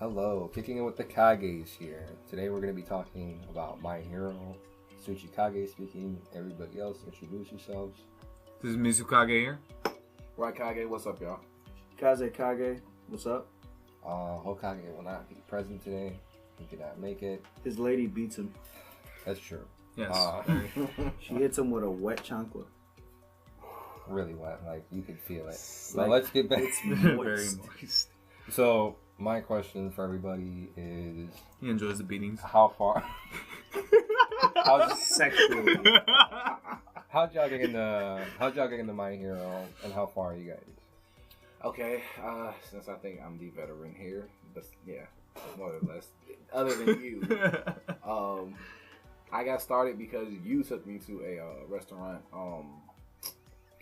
Hello, Kicking It with the Kages here. Today we're going to be talking about My Hero, Kage speaking. Everybody else, introduce yourselves. This is Mizukage here. Right, Kage, what's up, y'all? Kage, what's up? Hokage will not be present today. He could not make it. His lady beats him. That's true. Yes. She hits him with a wet chancla. Really wet, like you could feel it. But let's get back. It's Very moist. moist. So my question for everybody is: He enjoys the beatings. how far? Sexually. How'd y'all get into My Hero, and how far are you guys? Okay, since I think I'm the veteran here, but yeah, more or less. Other than you, I got started because you took me to a restaurant,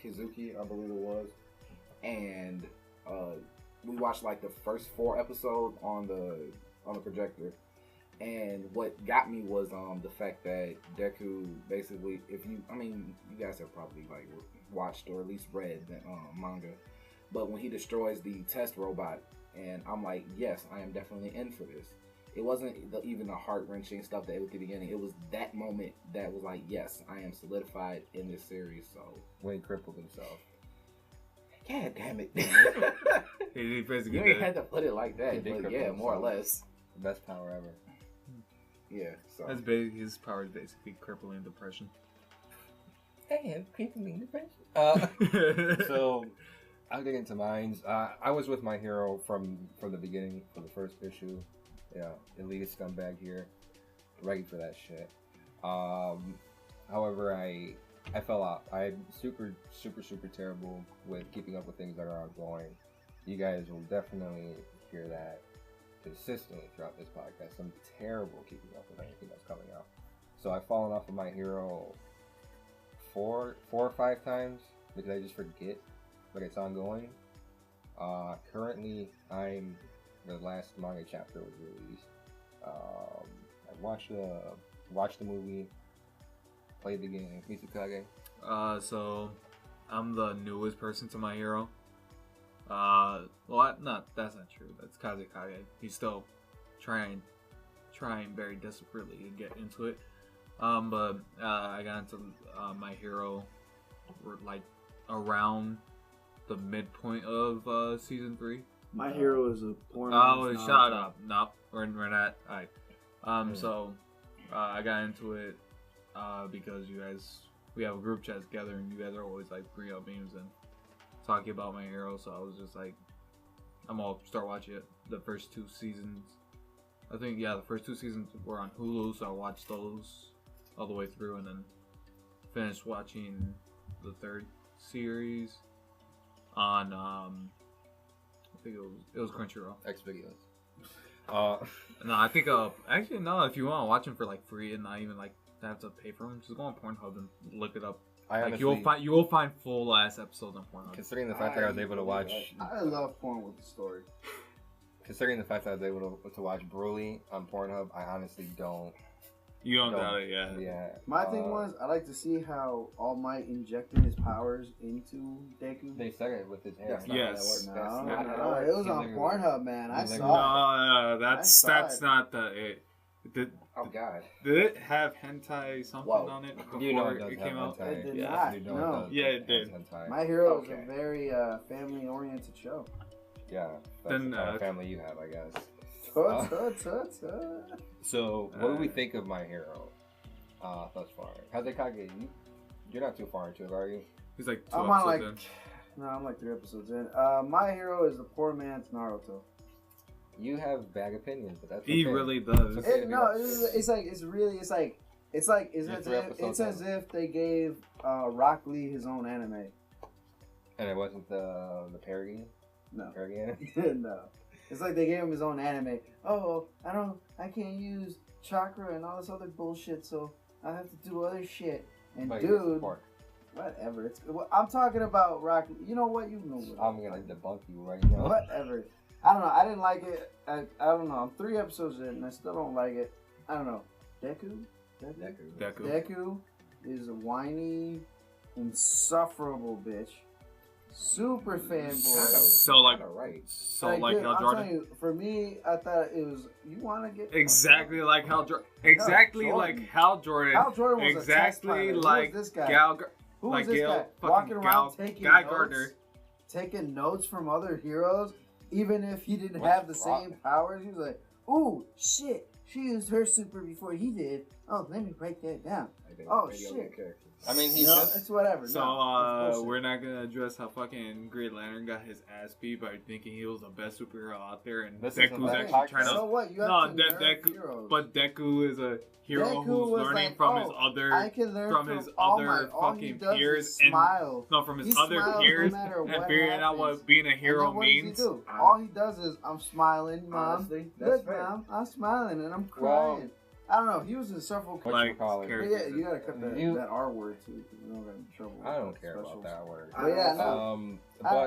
Kizuki, I believe it was, and we watched like the first 4 episodes on the projector. And what got me was the fact that Deku basically, you guys have probably like watched or at least read the manga, but when he destroys the test robot, and I'm like, yes, I am definitely in for this. It wasn't even the heart-wrenching stuff that at the beginning. It was that moment that was like, yes, I am solidified in this series. So When he crippled himself. yeah, damn it. He basically You ain't had to put it like that, did but cripple yeah, more or himself. less. Best power ever. Yeah. So That's big. His power is basically crippling depression. Hey, I'm crippling depression. So I'll get into mine. I was with My Hero from the beginning, for the first issue. Yeah, elitist scumbag here, ready for that shit. However, I fell out. I'm super terrible with keeping up with things that are ongoing. You guys will definitely hear that consistently throughout this podcast. I'm terrible keeping up with anything that's coming out. So I've fallen off of My Hero 4 or 5 times because I just forget that it's ongoing. Currently, the last manga chapter was released. I watched the movie, played the game. Mizukage. So I'm the newest person to My Hero. That's not true. That's Kage. He's still trying very desperately to get into it. But I got into My Hero like around the midpoint of season 3. My Hero is a porn. Oh, shut up! Nope, we're not. Alright. So I got into it because we have a group chat together, and you guys are always like bringing up memes and talking about My Hero. So I was just like, I'm gonna start watching it. The first 2 seasons, I think, the first 2 seasons were on Hulu, so I watched those all the way through, and then finished watching the 3rd series on I think it was Crunchyroll. X videos. No, I think actually no. If you want to watch them for like free and not even like have to pay for them, just go on Pornhub and look it up. You will find full ass episodes on Pornhub. Considering the fact that I was able to watch, I love porn with the story. considering the fact that I was able to watch Broly on Pornhub, I honestly don't. You don't doubt it, yeah. Yeah. My thing was, I like to see how All Might injected his powers into Deku. They said it with his hair. That's not Yes. how No, that works. no, That's not how no, that works. it was He on literally- Pornhub, man. I he saw literally- it. That's I saw it. not the it. Oh God. Did it have hentai something Whoa. on it before You know it does it have came out? hentai. It did Yeah. not. You know No. it does. Yeah, it did. Hentai. My Hero Okay. is a very family-oriented show. Yeah. That's Then, the kind of family you have, I guess. Ta-ta-ta-ta. So, what do we think of My Hero thus far? Kazekage, you're not too far into it, are you? He's like 2 I'm on episodes like, no, I'm like 3 episodes in. My Hero is the poor man's Naruto. You have bad opinions, but that's in. He okay. really does. It's okay. It's as if they gave Rock Lee his own anime. And it wasn't the parody? No. Parody anime? No. It's like they gave him his own anime. Oh, I can't use chakra and all this other bullshit, so I have to do other shit. And But you're dude, support. whatever. I'm talking about Rock Lee. You know what? You know what? I'm gonna debunk you right now. Whatever. I don't know. I didn't like it. I don't know. I'm 3 episodes in and I still don't like it. I don't know. Deku Deku. is a whiny, insufferable bitch. super fanboy. So like, right. Dude, how I'm Jordan. telling you, for me, I thought it was you want to get Exactly like Hal Jordan. Exactly Jordan. like Hal Jordan. Hal Jordan was exactly a test pilot. like Who was this guy? Gal. Who like was this Gail guy? fucking Walking around Gal, taking Guy notes, Gardner. taking notes from other heroes, even if he didn't What's have the same powers. He was like, "Ooh, shit! She used her super before he did. Oh, let me write that down." Oh, shit. I mean, he You know, just it's whatever. So no, it's bullshit. we're not gonna address how fucking Green Lantern got his ass beat by thinking he was the best superhero out there, and This isn't Deku's that actually trying So to. what? You have No, to that nerf Deku, heroes. but Deku is a hero Deku who's was learning like, from his I other can learn from his all other all he fucking does peers is and smile. no from his He other smiles no peers matter and what figuring out happens. what being a And hero then what means. does he do? All he does is, I'm smiling, Mom. Honestly, that's Look, fair. Mom, I'm smiling and I'm Well, crying. I don't know. He was in several. What Like, you call it? characters. Yeah, you gotta cut that, You- that R word too, because we don't get in trouble. I don't care Specials. about that word. But yeah, no. I But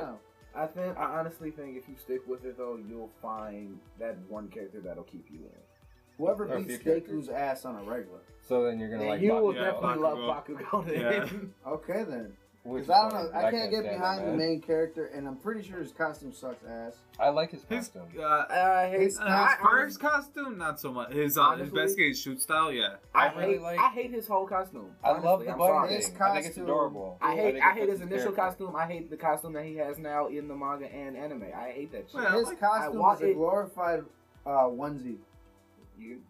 don't know. I honestly think if you stick with it though, you'll find that one character that'll keep you in. Whoever Or a beats few characters. Deku's ass on a regular. so then you're gonna And like you will Bakugo. Yeah, definitely love Bakugo. Bakugo. Yeah. Okay then. Which Because I is don't know. fine. I can't get stand behind that, the man. main character, and I'm pretty sure his costume sucks ass. I like his His costume. His first costume, not so much. His Honestly, investigative shoot style, yeah. I really like- hate his whole costume. I love honestly. the I'm button sorry. His thing. I think it's costume- adorable. I think hate it his fits initial character. costume. I hate the costume that he has now in the manga and anime. I hate that shit. Well, His like, costume want is a it- glorified onesie.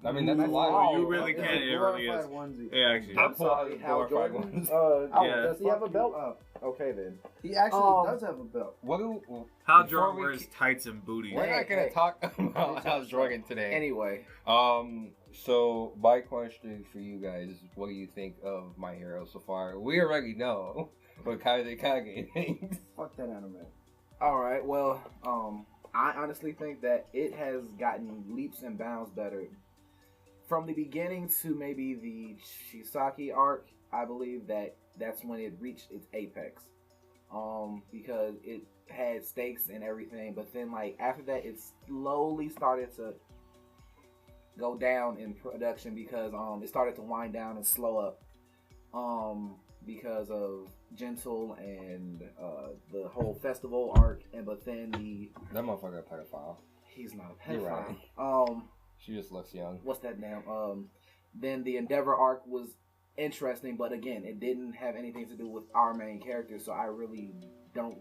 I mean, that's a Ooh, lot. You really It's can't. a It really glorified is. onesie. Yeah, actually. I'm Deadpool sorry, has Hal glorified Jordan. ones. Yeah. Does he have a Fuck belt? you up. Okay then. He actually Um, does have a belt. What do How before Jordan we wears ke- tights and booties. We're Hey, not gonna hey. talk about Hal Jordan today. Anyway, So my question for you guys: what do you think of My Hero so far? We already know what Kage thinks. Fuck that anime. all right. Well, I honestly think that it has gotten leaps and bounds better from the beginning to maybe the Shisaki arc. I believe that that's when it reached its apex. Because it had stakes and everything, but then like after that, it slowly started to go down in production because it started to wind down and slow up because of Gentle and the whole festival arc, and but then That motherfucker a pedophile. he's not a You're pedophile. right. She just looks young. What's that damn then the Endeavor arc was interesting, but again, it didn't have anything to do with our main character, so I really don't.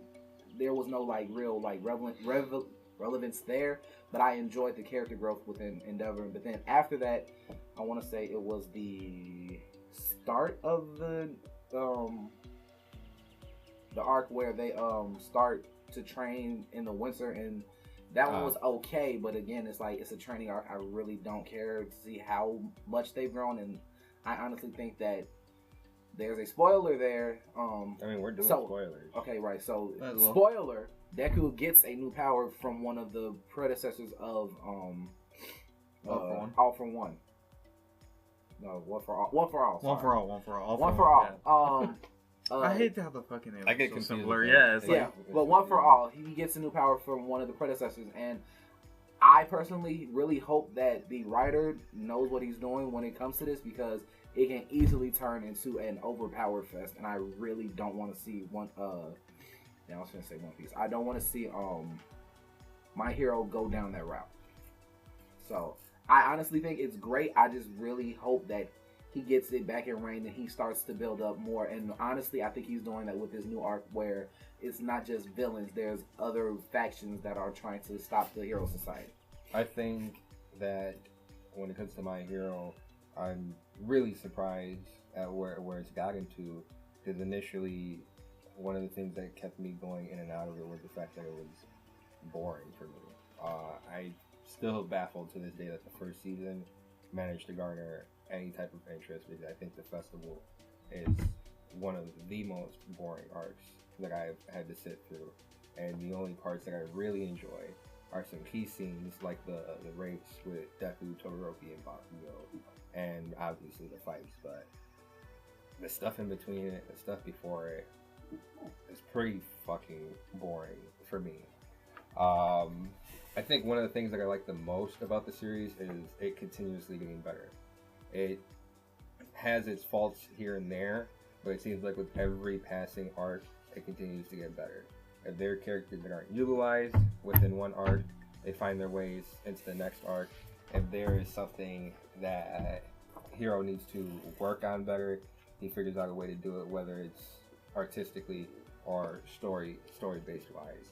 There was no like real like relevance there, but I enjoyed the character growth within Endeavor. But then after that, I want to say it was the start of the arc where they start to train in the winter, and that one was okay. But again, it's like it's a training arc. I really don't care to see how much they've grown, and I honestly think that there's a spoiler there. I mean, we're doing So- spoilers. Okay, right. So, Might as well. spoiler: Deku gets a new power from one of the predecessors of All for One. All for One. No, One for All. One for All. One sorry. for all. One for all. One for all. Yeah. I hate how the fucking name I is get so confused similar. with that. Yeah, it's Yeah, like but One for All, he gets a new power from one of the predecessors, and I personally really hope that the writer knows what he's doing when it comes to this, because it can easily turn into an overpowered fest, and I really don't want to see one. Yeah, I was gonna say One Piece. I don't want to see My Hero go down that route. So I honestly think it's great. I just really hope that he gets it back in rein and he starts to build up more. And honestly, I think he's doing that with this new arc where it's not just villains. There's other factions that are trying to stop the Hero Society. I think that when it comes to My Hero, I'm really surprised at where it's gotten to. Because initially, one of the things that kept me going in and out of it was the fact that it was boring for me. I still baffled to this day that the first season managed to garner any type of interest, because I think the festival is one of the most boring arcs that I've had to sit through. And the only parts that I really enjoy are some key scenes like the rapes with Deku, Todoroki, and Bakugo, and obviously the fights. But the stuff in between it, the stuff before it, is pretty fucking boring for me. I think one of the things that I like the most about the series is it continuously getting better. It has its faults here and there, but it seems like with every passing arc, it continues to get better. If there are characters that aren't utilized within one arc, they find their ways into the next arc. If there is something that hero needs to work on better, he figures out a way to do it, whether it's artistically or story based wise.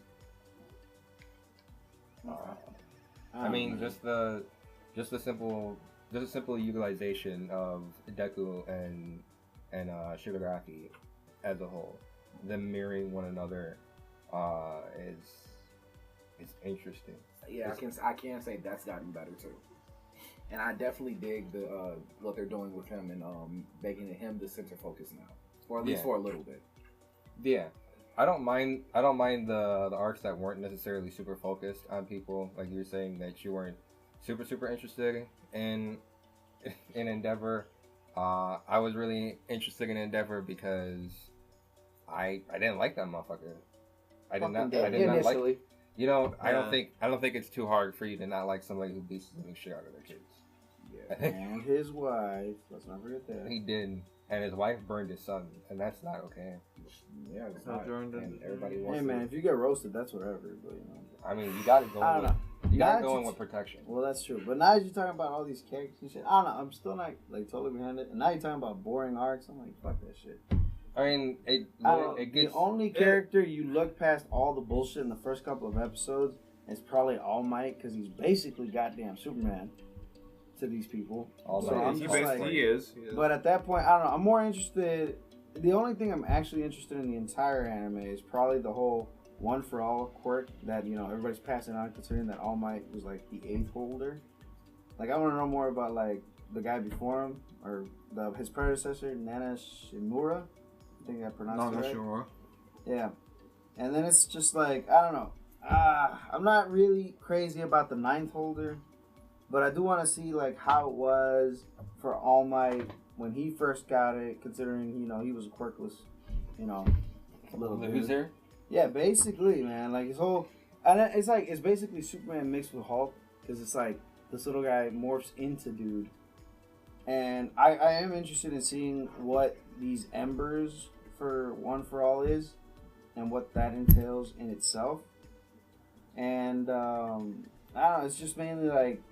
I mean, just the simple utilization of Deku and Shigaraki as a whole, them mirroring one another, is interesting. Yeah, I can say that's gotten better too, and I definitely dig the what they're doing with him and making him the center focus now, or at least for a little bit. Yeah. I don't mind the arcs that weren't necessarily super focused on people, like you were saying that you weren't super interested in Endeavor. I was really interested in Endeavor because I didn't like that motherfucker. I did not like. You know, I don't think it's too hard for you to not like somebody who beats the living shit out of their kids. Yeah, and his wife. Let's not forget that. He did, and his wife burned his son, and that's not okay. Yeah, it's not. And everybody wants. Hey man, if you get roasted, that's whatever. But you know, I mean, you gotta go. I don't know. You gotta go in with protection. Well, that's true. But now you're talking about all these characters and shit. I don't know. I'm still not like totally behind it. And now you're talking about boring arcs. I'm like, fuck that shit. I mean, it gets the only character you look past all the bullshit in the first couple of episodes is probably All Might, because he's basically goddamn Superman to these people. He is. But at that point, I don't know. I'm more interested. The only thing I'm actually interested in the entire anime is probably the whole One for All quirk that, you know, everybody's passing on, considering that All Might was like the 8th holder. Like, I want to know more about like the guy before him, or his predecessor, Nana Shimura. I think I pronounced it right. Sure. Yeah. And then it's just like, I don't know. I'm not really crazy about the 9th holder, but I do want to see like how it was for All Might when he first got it, considering, you know, he was a quirkless, you know, little dude. loser. Yeah, basically, man. Like his whole, and it's basically Superman mixed with Hulk, because it's like this little guy morphs into dude. And I am interested in seeing what these embers for One for All is, and what that entails in itself. And I don't know, it's just mainly like,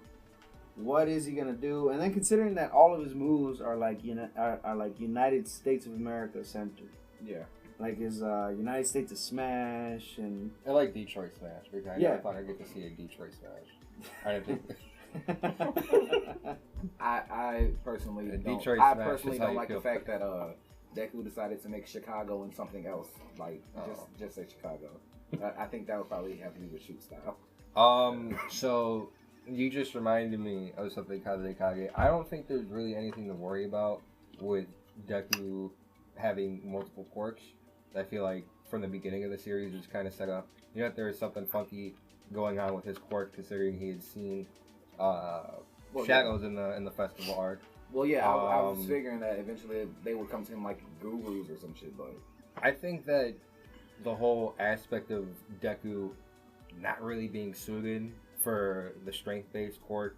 what is he gonna do? And then considering that all of his moves are like are like United States of America centered. Yeah. Like his United States of Smash and I like Detroit Smash because I Yeah. never thought I'd get to see a Detroit Smash. I didn't think. I personally The don't. Detroit I Smash personally is how don't you like the feel. fact that Deku decided to make Chicago and something else. Like just say Chicago. I think that would probably have to do with shoot style. So you just reminded me of something, Kage. I don't think there's really anything to worry about with Deku having multiple quirks. I feel like from the beginning of the series, it's kind of set up. You know, that there is something funky going on with his quirk, considering he had seen shadows in the festival arc. Well, yeah, I was figuring that eventually they would come to him like gurus or some shit, but I think that the whole aspect of Deku not really being suited for the strength-based quirk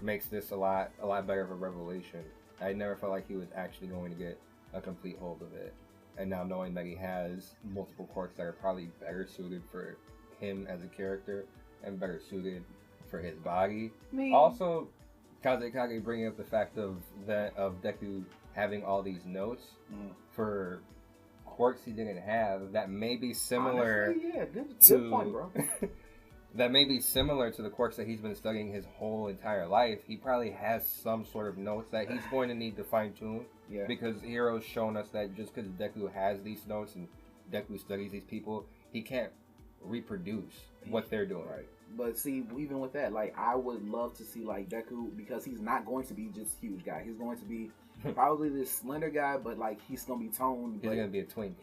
makes this a lot better of a revelation. I never felt like he was actually going to get a complete hold of it, and now knowing that he has multiple quirks that are probably better suited for him as a character and better suited for his body. Also, Kage bringing up the fact of Deku having all these notes for quirks he didn't have that may be similar. Honestly, yeah, good point, bro. That may be similar to the quirks that he's been studying his whole entire life. He probably has some sort of notes that he's going to need to fine tune. Yeah. Because Hero's shown us that just because Deku has these notes and Deku studies these people, he can't reproduce what they're doing. Right. But see, even with that, like, I would love to see like Deku, because he's not going to be just huge guy. He's going to be probably this slender guy, but like he's gonna be toned. He's gonna be a twink.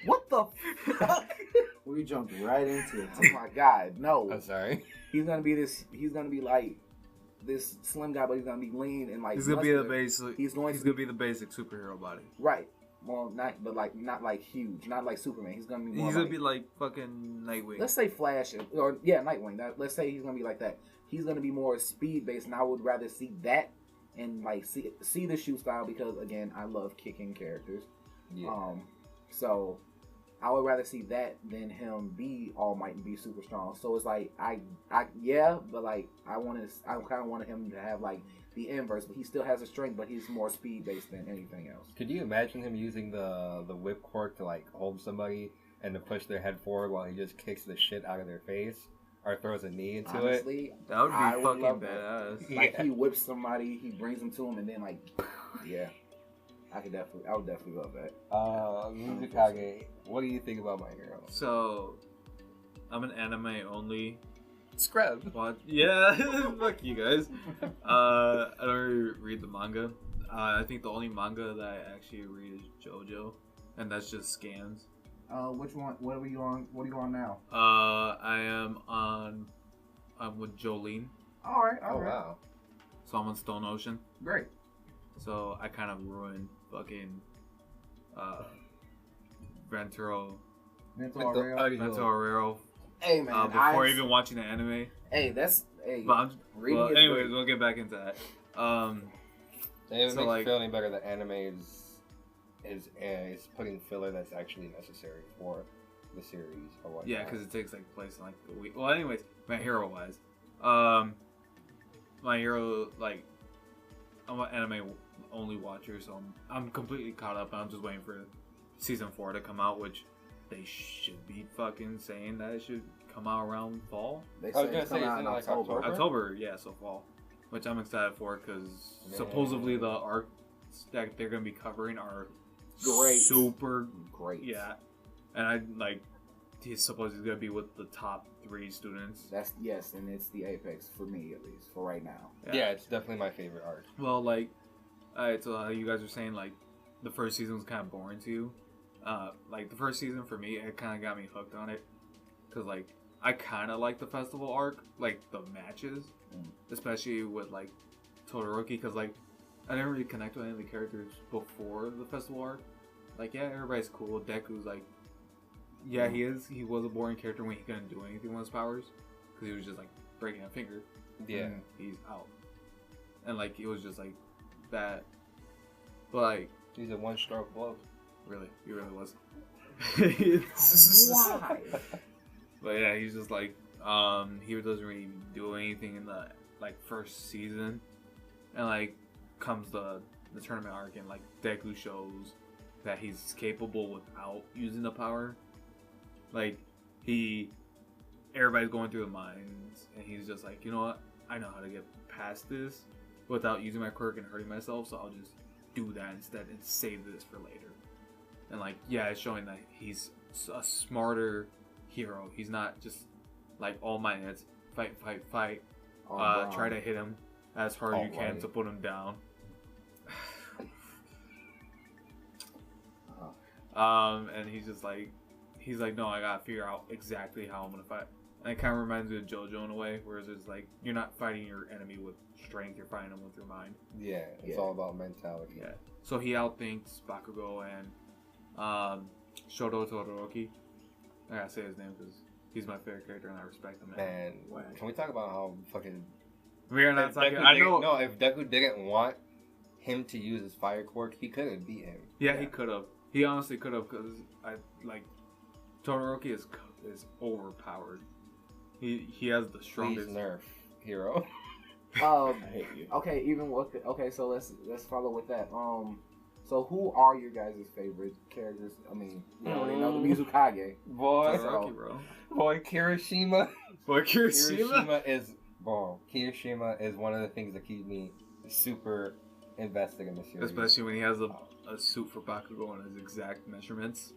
What the fuck? we jumped right into it. Oh my god, no! I'm sorry. He's gonna be this. He's gonna be like this slim guy, but he's gonna be lean and like. He's gonna be the muscular. basic. He's going He's to gonna be the basic superhero body. Right. Well, not like huge, not like Superman. He's gonna be more. He's gonna be like fucking Nightwing. Let's say Flash or Nightwing. Let's say he's gonna be like that. He's gonna be more speed based, and I would rather see that and like see the shoot style, because again, I love kicking characters. Yeah. So I would rather see that than him be All Might and be super strong. So it's like but like I kind of wanted him to have like the inverse, but he still has a strength, but he's more speed based than anything else. Could you imagine him using the whipcord to like hold somebody and to push their head forward while he just kicks the shit out of their face or throws a knee into Honestly, That would be I would fucking love badass. Like he whips somebody, he brings them to him, and then like, yeah, I would definitely love that. Mizukage, what do you think about My Hero? So, I'm an anime only. Scrub. What? Yeah, fuck you guys. I don't really read the manga. I think the only manga that I actually read is JoJo, and that's just scans. Which one? What are you on? What are you on now? I'm with Jolene, All right. Oh wow. so I'm on Stone Ocean. Great. So I kind of ruined fucking Venturo Arrero Hey man, before even watching the anime. But Well, anyways, we'll get back into that. It So, makes me like- feel any better that anime is putting filler that's actually necessary for the series or whatnot. Yeah, because it takes like place in like the week. Well, anyways, My Hero wise, My Hero, like, I'm an anime only watcher, so I'm completely caught up. I'm just waiting for season 4 to come out, which they should be fucking saying that it should come out around fall. They I say was gonna it's say, coming out isn't in it like October. October? October, yeah, so fall, which I'm excited for because supposedly the arcs that they're gonna be covering are Great. super Great. yeah, and I like. He's supposed he's gonna be with the top 3 students. That's yes, and it's the apex for me at least for right now. Yeah, it's definitely my favorite arc. Well, like, alright, so you guys are saying like the first season was kind of boring to you. Like the first season for me, it kind of got me hooked on it because like I kind of like the festival arc, like the matches, especially with like Todoroki, because like I didn't really connect with any of the characters before the festival arc. Like, yeah, everybody's cool. Deku's like, yeah, he was a boring character when he couldn't do anything with his powers because he was just like breaking a finger. Yeah. And he's out, and like it was just like that. But like, He's a one-stroke blow. really, he really was. Why? But yeah, he's just like, he doesn't really do anything in the like first season, and like comes the tournament arc, and like Deku shows that he's capable without using the power. Like everybody's going through the mines, and he's just like, you know what? I know how to get past this without using my quirk and hurting myself, so I'll just do that instead and save this for later. And like, yeah, it's showing that he's a smarter hero. He's not just like All Might. It's fight. Try to hit him as hard as you can to put him down. And he's like, no, I gotta figure out exactly how I'm gonna fight. And it kind of reminds me of JoJo in a way, whereas it's like you're not fighting your enemy with strength, you're fighting them with your mind. Yeah, it's all about mentality. Yeah. So he outthinks Bakugo and Shoto Todoroki. I gotta say his name because he's my favorite character and I respect him. Man, can we talk about how fucking... We are not talking... I know... No, if Deku didn't want him to use his fire quirk, he could have beat him. Yeah, he could have. He honestly could have because Todoroki is overpowered. He has the strongest... Please nerf hero. I hate you. Okay, so let's follow with that. So who are your guys' favorite characters? I mean, you already know the Mizukage. Boy, Todoroki, bro. Boy, Kirishima. Boy, Kirishima Kirishima is one of the things that keep me super invested in the series. Especially when he has a suit for Bakugo and his exact measurements.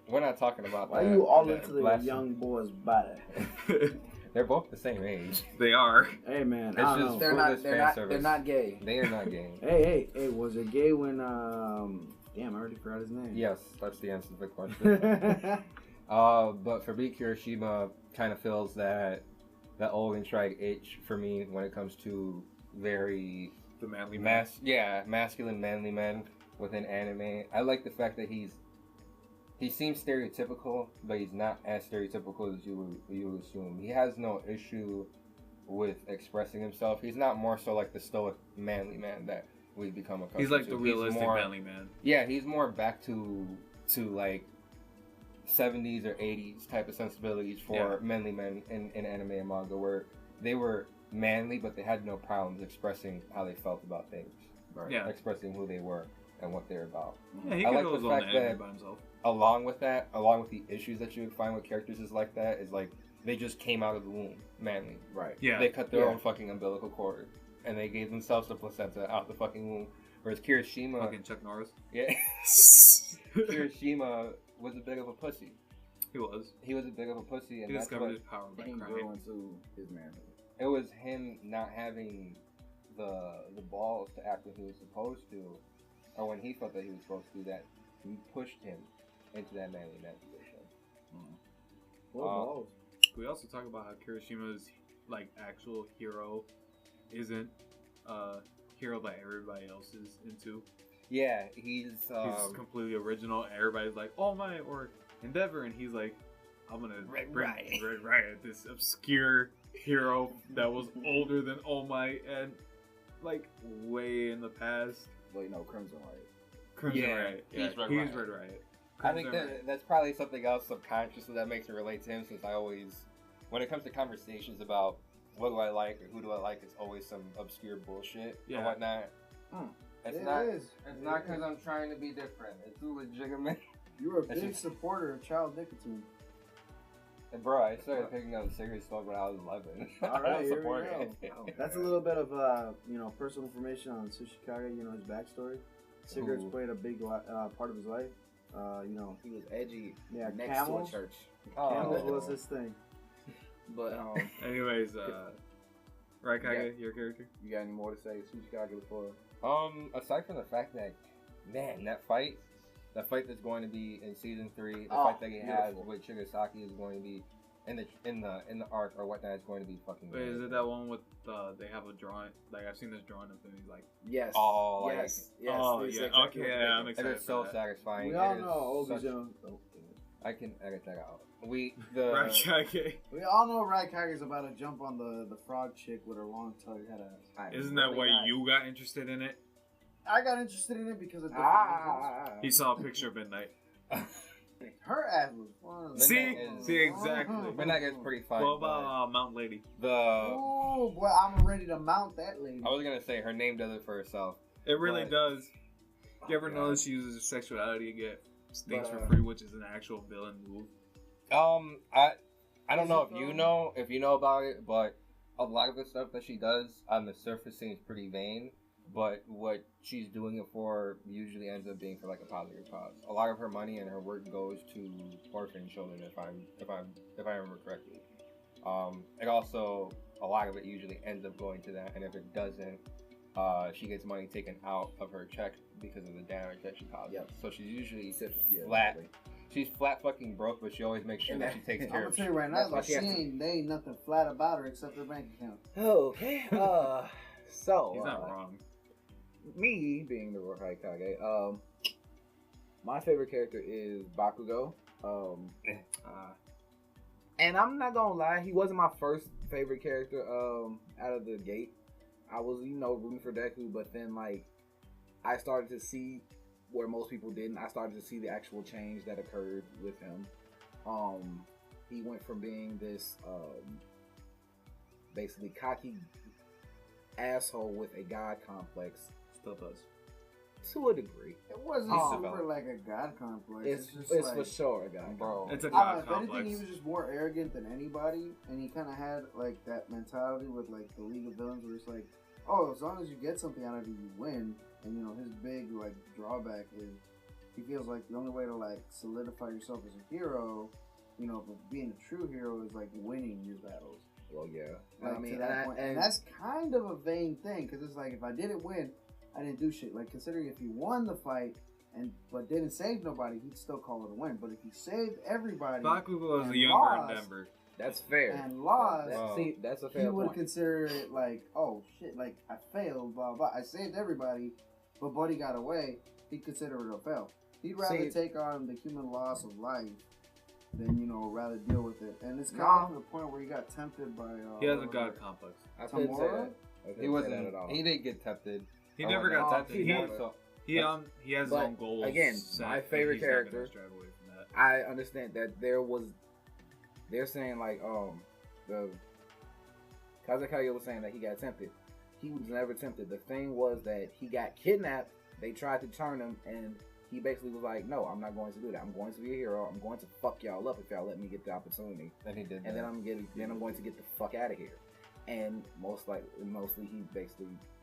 We're not talking about Why that. you all into the young boy's body? They're both the same age. They are. Hey man, It's I don't just know. They're not gay. They are not gay. Hey, was it gay when damn, I already forgot his name. Yes, that's the answer to the question. But for me, Kirishima kind of fills that old and tried itch for me when it comes to very The manly man. masculine manly men within anime. I like the fact that he seems stereotypical, but he's not as stereotypical as you would assume. He has no issue with expressing himself. He's not more so like the stoic manly man that we've become accustomed to. He's like the realistic manly man. Yeah, he's more back to like 70s or 80s type of sensibilities for manly men in anime and manga, where they were manly, but they had no problems expressing how they felt about things. Right. Yeah. Expressing who they were and what they're about. Yeah, he I could like go the his own fact anime that by himself. along with the issues that you would find with characters is like that, is like they just came out of the womb manly. Right. Yeah. They cut their own fucking umbilical cord and they gave themselves the placenta out the fucking womb. Whereas Kirishima, Fucking Chuck Norris. yeah, Kirishima was a bit of a pussy. He was. He was a bit of a pussy, and He that's discovered what his power by He grew crying. into his manhood. it was him not having the balls to act when he was supposed to, or when he felt that he was supposed to do that. He pushed him into that manly man position. Balls. We also talk about how Kirishima's like actual hero isn't a hero that everybody else is into. Yeah, he's He's completely original. Everybody's like, "Oh my," or Endeavor, and he's like, "I'm gonna Red bring Riot. Red Riot, this obscure hero that was older than All Might and like way in the past." Wait, no, Crimson Riot. Crimson Yeah, Riot. he's Yeah, Red he's Riot. Red Riot. I think Crimson Riot. that's probably something else subconsciously that makes it relate to him, since I always, when it comes to conversations about what do I like or who do I like, it's always some obscure bullshit Yeah. or whatnot. It's It not. is. It's not because I'm trying to be different. It's too legitimate. You were a That's big just- supporter of child nicotine. And bro, I started picking up cigarette smoke when I was 11. All I right, don't here we support go. it. That's a little bit of personal information on Tsuchikage. You know, his backstory. Cigarettes Ooh. played a big part of his life. He was edgy. Yeah, next Camels. to a church. Camels Oh. was his thing. But Anyways, right, Kage, your character? you got any more to say? Tsuchikage before? Aside from the fact that, man, that fight that's going to be in season 3, the Oh, fight that he has beautiful. with Chigasaki is going to be in the arc or whatnot. Is going to be fucking. Wait, is amazing. it that one with they have a drawing? Like I've seen this drawing of him. He's like, Yes. Oh, like- yes. Yes. oh that's yeah, exactly okay, what yeah, I'm I'm It excited. is so for that. satisfying. We It all is know such- Obi's I can edit that out. Right, Kage. We all know Raikage is about to jump on the frog chick with her long tongue. Isn't that why you got interested in it? I got interested in it because of different He saw a picture of Midnight. reasons. Her ass was fun. See, is- see exactly. Midnight gets pretty fun. What about Mount Lady? the? Oh boy, I'm ready to mount that lady. I was gonna say her name does it for herself. It really But- does. You ever God. notice she uses her sexuality to get things But, for free, which is an actual villain move? I don't Is know it if you know about it, but a lot of the stuff that she does on the surface seems pretty vain. But what she's doing it for usually ends up being for like a positive cause. A lot of her money and her work goes to orphan children, if I remember correctly. It also, a lot of it usually ends up going to that, and if it doesn't, she gets money taken out of her check because of the damage that she causes. Yep. So she's usually Yeah, flat. exactly. She's flat fucking broke, but she always makes sure that she takes I'm care gonna of. tell you right now, That's why like, she she has to- ain't, there ain't nothing flat about her except her bank account. Okay. So He's not wrong. me being the Raikage, my favorite character is Bakugo. And I'm not gonna lie, he wasn't my first favorite character out of the gate. I was, rooting for Deku, but then like I started to see where most people didn't. I started to see the actual change that occurred with him. He went from being this basically cocky asshole with a god complex Still does. to a degree. It wasn't He's super developed. like a god complex. It's just for like, sure a god Bro. It's a I god don't know, if complex. anything, he was just more arrogant than anybody, and he kind of had like that mentality with like the League of Villains, where it's like, oh, as long as you get something out of it, you win. And his big like drawback is he feels like the only way to like solidify yourself as a hero, but being a true hero is like winning your battles. Well, yeah. Like, I mean, to that point. And that's kind of a vain thing, because it's like if I didn't win, I didn't do shit. Like considering if he won the fight but didn't save nobody, he'd still call it a win. But if he saved everybody Bakugo is and the younger lost, Endeavor. that's fair. and lost, Wow. See, that's a he fair would point. consider it like, oh shit, like I failed, blah blah. I saved everybody, but Buddy got away. He'd consider it a fail. He'd rather See- take on the human loss of life than rather deal with it. And it's kind No. of to the point where he got tempted by. He has a god complex. I couldn't say Tamura? that. I couldn't He say wasn't. that at all. He didn't get tempted. He or never got whatnot. tempted. he He never. So, he has his But, own goals. again, set, my and favorite he's not gonna character- strive away from that. I understand that they're saying like the Kazekage was saying that he got tempted. He was never tempted. The thing was that he got kidnapped. They tried to turn him, and he basically was like, "No, I'm not going to do that. I'm going to be a hero. I'm going to fuck y'all up if y'all let me get the opportunity." And he did. And that. then I'm going to get the fuck out of here. And mostly he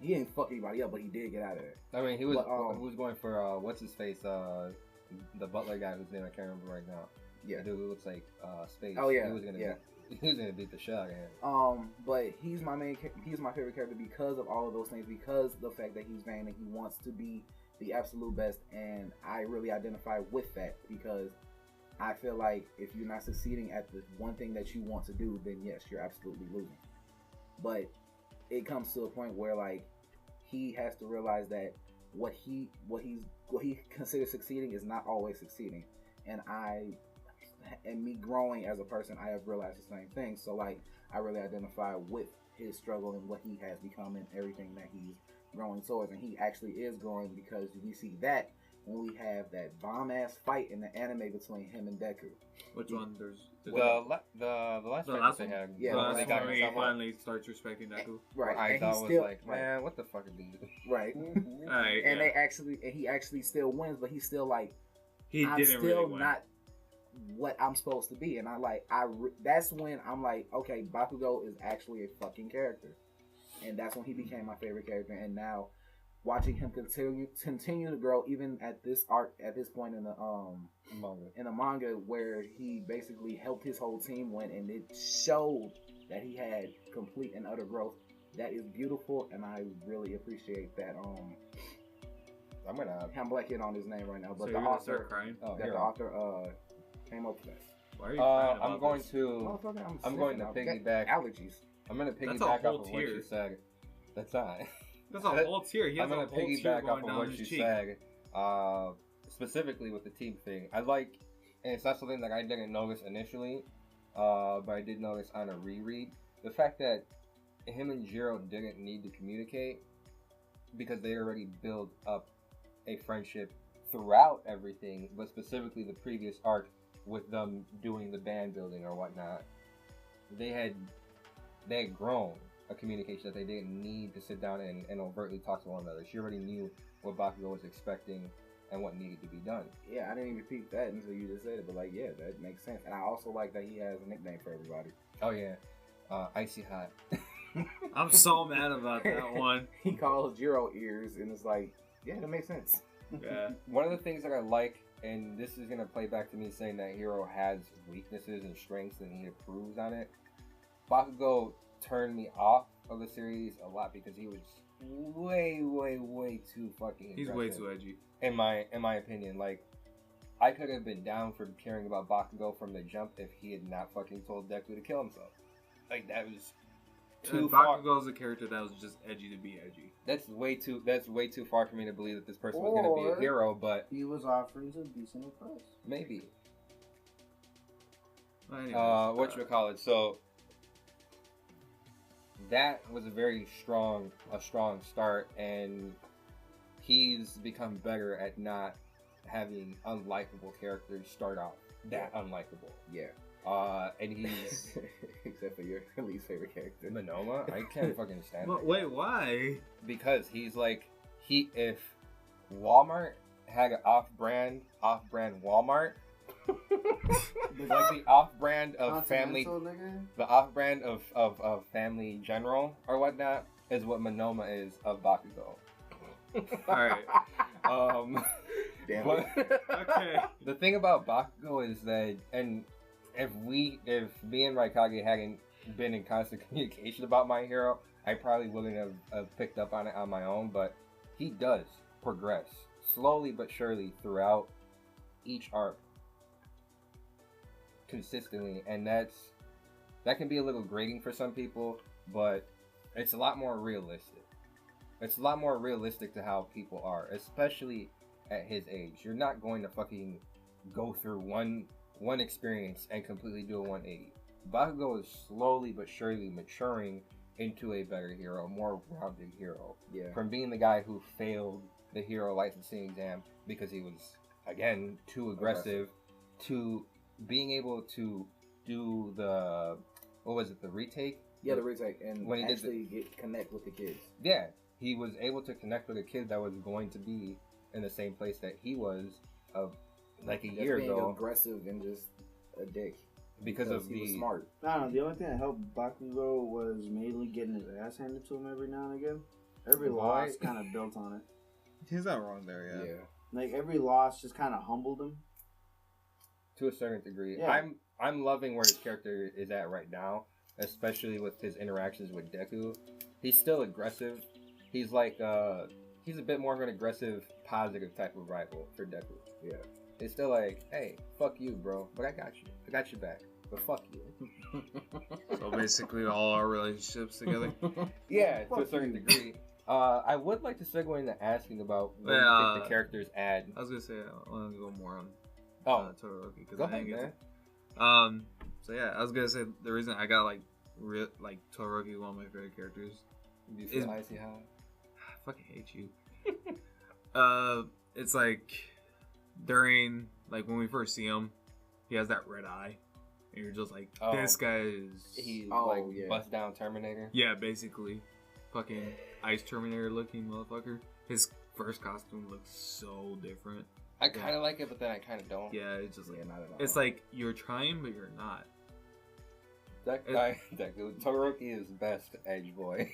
didn't fuck anybody up, but he did get out of there. I mean, he was going for what's his face, the butler guy whose name I can't remember right now. Yeah, the dude who looks like Space. Oh yeah, he was gonna beat the shit out of him. But he's my favorite character because of all of those things. Because the fact that he's vain and he wants to be the absolute best, and I really identify with that because I feel like if you're not succeeding at the one thing that you want to do, then yes, you're absolutely losing. But it comes to a point where like he has to realize that what he considers succeeding is not always succeeding, and me growing as a person, I have realized the same thing. So like I really identify with his struggle and what he has become and everything that he's growing towards, and he actually is growing because we see that when we have that bomb ass fight in the anime between him and Deku. Which one? There's the last fight that they one? had. Yeah, the last they one got where he someone. finally starts respecting Deku. Right. I And thought he was still, like, man, what the fuck is he doing? Right. Alright, And yeah. he actually still wins, but he's still like, He I'm didn't still really win. not what I'm supposed to be. And that's when I'm like, okay, Bakugo is actually a fucking character. And that's when he became my favorite character. And now watching him continue to grow, even at this point in the manga, where he basically helped his whole team win, and it showed that he had complete and utter growth. That is beautiful, and I really appreciate that. I'm blanking on his name right now, but So the you're gonna author, start crying? the author came up with that. Why are you crying about I'm going this? to I'm going to piggyback. Allergies. I'm going to That's a piggyback whole off of what tier. you said. That's not. That's a whole tier. He has I'm a going whole to tier piggyback off going of down what his you cheek. said. Specifically with the team thing. I like, and it's not something that I didn't notice initially, but I did notice on a reread. The fact that him and Jiro didn't need to communicate because they already built up a friendship throughout everything, but specifically the previous arc with them doing the band building or whatnot. They had grown a communication that they didn't need to sit down and overtly talk to one another. She already knew what Bakugo was expecting and what needed to be done. Yeah, I didn't even peep that until you just said it, but like, yeah, that makes sense. And I also like that he has a nickname for everybody. Oh yeah, Icy Hot. I'm so mad about that one. He calls Jiro ears, and it's like, yeah, that makes sense. Yeah. One of the things that I like, and this is gonna play back to me saying that Hero has weaknesses and strengths, and he improves on it. Bakugo turned me off of the series a lot because he was way too fucking aggressive. He's way too edgy. In my opinion, like, I could have been down for caring about Bakugo from the jump if he had not fucking told Deku to kill himself. Like, that was too far. Bakugo is a character that was just edgy to be edgy. That's way too far for me to believe that this person was going to be a hero, but he was offering some decent advice. maybe. Anyways, Whatchamacallit, so that was a very strong start, and he's become better at not having unlikable characters start off that unlikable. Yeah. And he's except for your least favorite character, Monoma. I can't fucking stand him. Wait, why? Because he's like, if Walmart had an off-brand Walmart, like the off-brand of family, the off-brand of Family General or whatnot is what Monoma is of Bakugo. Alright. Damn but Okay. the thing about Bakugo is that, and if me and Raikage hadn't been in constant communication about My Hero, I probably wouldn't have picked up on it on my own, but he does progress slowly but surely throughout each arc consistently, and that can be a little grating for some people, but it's a lot more realistic. It's a lot more realistic to how people are, especially at his age. You're not going to fucking go through one experience and completely do a 180. Bakugo is slowly but surely maturing into a better hero, a more rounded hero. Yeah. From being the guy who failed the hero licensing exam because he was, again, too aggressive, to being able to do the the retake. Yeah, the retake, and when he actually connect with the kids. Yeah, he was able to connect with a kid that was going to be in the same place that he was like a year being ago. Aggressive and just a dick because of he was smart. I don't know. The only thing that helped Bakugo was mainly getting his ass handed to him every now and again. Every loss kind of built on it. He's not wrong there. Yeah. Like every loss just kind of humbled him to a certain degree. Yeah. I'm loving where his character is at right now, especially with his interactions with Deku. He's still aggressive. He's like he's a bit more of an aggressive, positive type of rival for Deku. Yeah. It's still like, hey, fuck you, bro, but I got you. I got your back. But fuck you. So basically, all our relationships together. Yeah, to a certain degree. I would like to segue into asking about what you think the characters add. I was gonna say I want to go more on Todoroki because go I ahead, didn't get man. So yeah, I was gonna say the reason I got like Todoroki, one of my favorite characters. Do you feel icy hot? I fucking hate you. It's like during like when we first see him, he has that red eye, and you're just like, this guy is bust down Terminator. Yeah, basically, fucking Ice Terminator looking motherfucker. His first costume looks so different. I kind of like it, but then I kind of don't. Yeah, it's just like not at all. It's like you're trying, but you're not. That guy, Todoroki is best edge boy.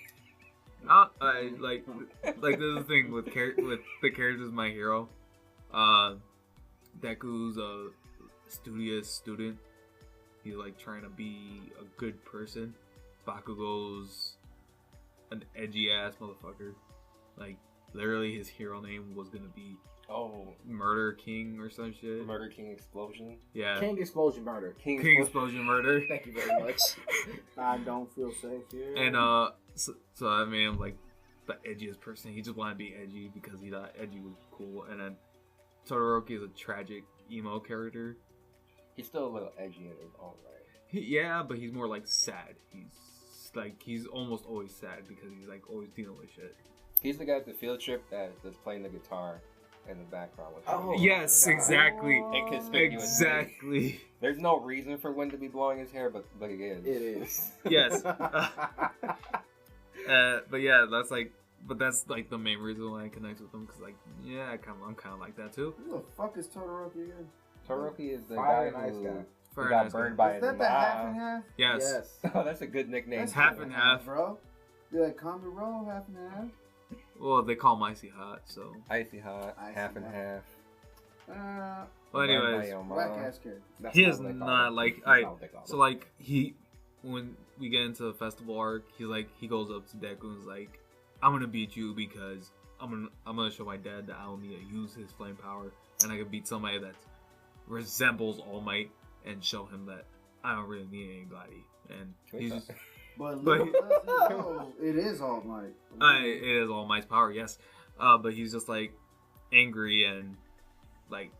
Like this is the thing with the characters My Hero. Deku's a studious student. He's like trying to be a good person. Bakugo's an edgy ass motherfucker. Like literally, his hero name was gonna be Murder King or some shit. Murder King Explosion. Yeah. King Explosion Murder. King Explosion Murder. Thank you very much. I don't feel safe here. And so I made him like the edgiest person. He just wanted to be edgy because he thought edgy was cool. And then Todoroki is a tragic emo character. He's still a little edgy in his own right. Yeah, but he's more like sad. He's almost always sad because he's like always dealing with shit. He's the guy at the field trip that's playing the guitar in the background with yes, exactly. Inconspicuous. Exactly. There's no reason for Wind to be blowing his hair, but it is. It is. Yes. But yeah, that's like the main reason why I connect with him because like I'm kind of like that too. Who the fuck is Todoroki again? Todoroki is the Fire guy who Fire got nice burned guy. by Is a that the half and half? Yes. Oh, that's a good nickname. That's half and half, bro. Do that comedy roll, half and half? Well, they call him Icy Hot, so. Icy hot, half and half. Well, anyways, whack ass character. he is not like so like when we get into the festival arc, he goes up to Deku and is like, I'm gonna beat you because I'm gonna show my dad that I don't need to use his flame power and I can beat somebody that resembles All Might and show him that I don't really need anybody. And he's just, But it is All Might. it is All Might's power, yes. But he's just like angry and like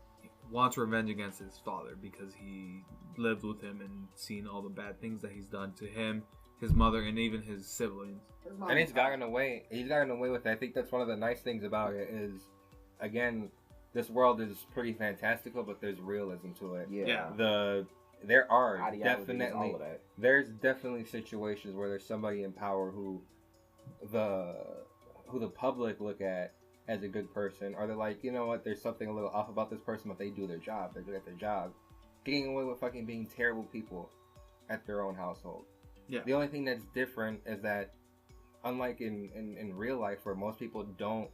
wants revenge against his father because he lived with him and seen all the bad things that he's done to him, his mother, and even his siblings. And he's gotten away. He's gotten away with it. I think that's one of the nice things about it is, again, this world is pretty fantastical, but there's realism to it. Yeah. There are definitely situations where there's somebody in power who the public look at as a good person, or they're like, you know what, there's something a little off about this person, but they do their job. They're good at their job. Getting away with fucking being terrible people at their own household. Yeah. The only thing that's different is that, unlike in real life, where most people don't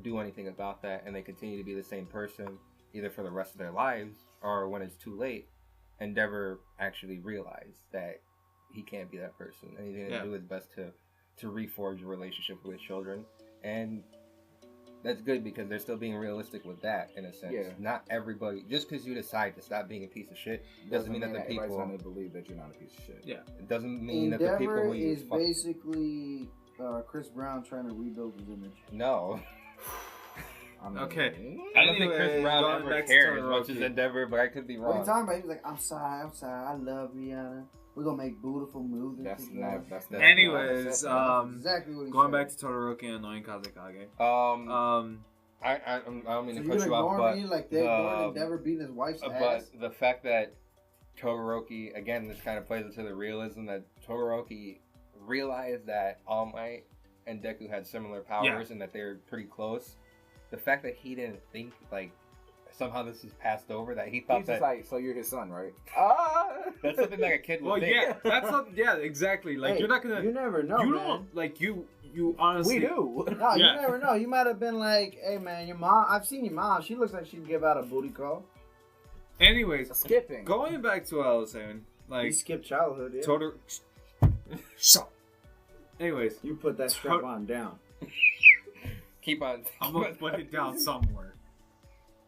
do anything about that and they continue to be the same person either for the rest of their lives or when it's too late, Endeavor actually realized that he can't be that person and he's going to do his best to reforge a relationship with children. And that's good because they're still being realistic with that in a sense. Yeah. Not everybody, just because you decide to stop being a piece of shit doesn't mean that the people everybody's going to believe that you're not a piece of shit. Yeah. It doesn't mean that the people who is basically Chris Brown trying to rebuild his image. No. Okay. I don't think Chris Brown ever cared as much as Endeavor, but I could be wrong. What are you talking about? He was like, I'm sorry, I love Rihanna. We're gonna make beautiful movies. That's anyways, exactly what he going said. back to Todoroki and Annoying Kazekage. I don't mean So to you cut you off, ignore but me like Dave Gordon never beating his wife's ass? but the fact that Todoroki, again, this kind of plays into the realism that Todoroki realized that All Might and Deku had similar powers and that they're pretty close. The fact that he didn't think like somehow this is passed over, that he thought He's that just like, so you're his son, right? that's something like a kid would Well, think. yeah, that's not, yeah, exactly. Like Hey, you're not gonna, You never know, you man. don't like you honestly. We do. No, you Yeah. never know. You might have been like, "Hey, man, your mom. I've seen your mom. She looks like she'd give out a booty call." Anyways, Skipping. going back to what I was saying, You like skipped childhood. Yeah. Todor. Shut. Anyways, You put that strap on down. Keep on. I'm gonna put it down somewhere.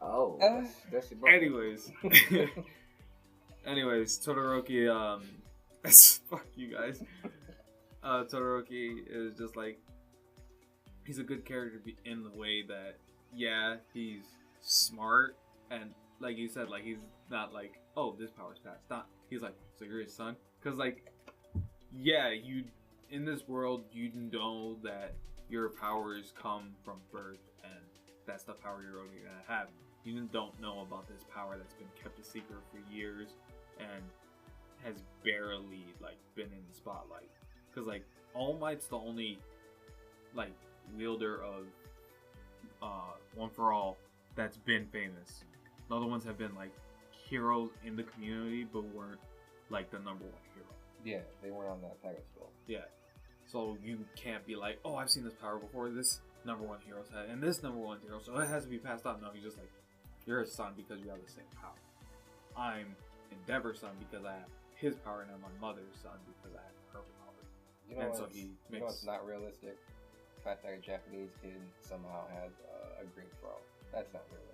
Oh, that's your brother. Anyways, Todoroki. Fuck you guys. Todoroki is just like, he's a good character in the way that, yeah, he's smart and like you said, like he's not like, oh, this power's passed. Not. He's like, so you're his son? Because like, yeah, you in this world you know that your powers come from birth and that's the power you're only gonna have. You don't know about this power that's been kept a secret for years and has barely like been in the spotlight. Because like All Might's the only like wielder of One for All that's been famous. The other ones have been like heroes in the community, but weren't like the number one hero. Yeah, they weren't on that pedestal. Yeah, so you can't be like, oh, I've seen this power before. This number one hero's had, and this number one hero, so it has to be passed on. No, you're just like, you're his son because you have the same power. I'm Endeavor's son because I have his power, and I'm my mother's son because I have her power. You know, And what's, so he you know makes- what's not realistic? The fact that a Japanese kid somehow has a green throat. That's not realistic.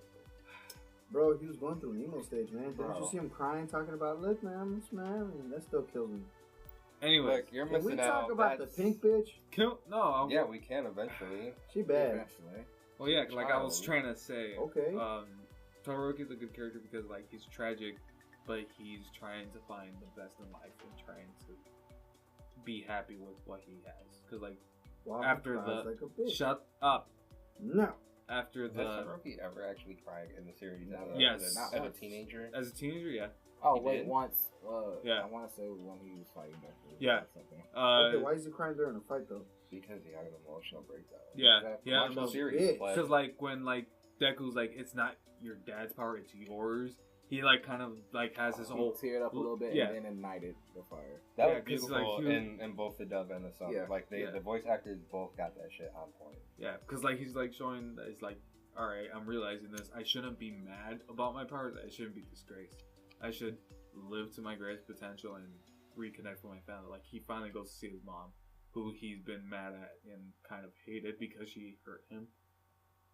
Bro, he was going through an emo stage, man. Didn't Bro. you see him crying, talking about, look, man, this man, and that still kills me. Anyway, Look, you're Can missing we out. talk about That's- the pink bitch? no, Yeah, we can eventually. She bad. Eventually. well, yeah, like I was Child. trying to say, Okay. Todoroki's a good character because like he's tragic, but he's trying to find the best in life and trying to be happy with what he has. Because like Wow, after cries the- like a bitch. shut up. No. After Has the Todoroki ever actually cried in the series as a, Yes. as, Not a, as a once. teenager? as a teenager, yeah. Oh, He wait, did? once. Yeah. I want to say when he was fighting Deku. Yeah. Or something. Okay, why is he crying during a fight, though? Because he had an emotional breakdown. yeah, Exactly. yeah. Watch the no, series. Yeah. Like, Because like when like Deku's like, it's not your dad's power, it's yours. He like kind of like has his He whole teared up a little bit Yeah. and then ignited the fire. that yeah, was 'cause, beautiful like, he- in both the dub and the sub. Yeah. Like Yeah. the voice actors both got that shit on point. yeah, because like he's like showing that it's like, all right, I'm realizing this. I shouldn't be mad about my powers. I shouldn't be disgraced. I should live to my greatest potential and reconnect with my family. Like he finally goes to see his mom, who he's been mad at and kind of hated because she hurt him.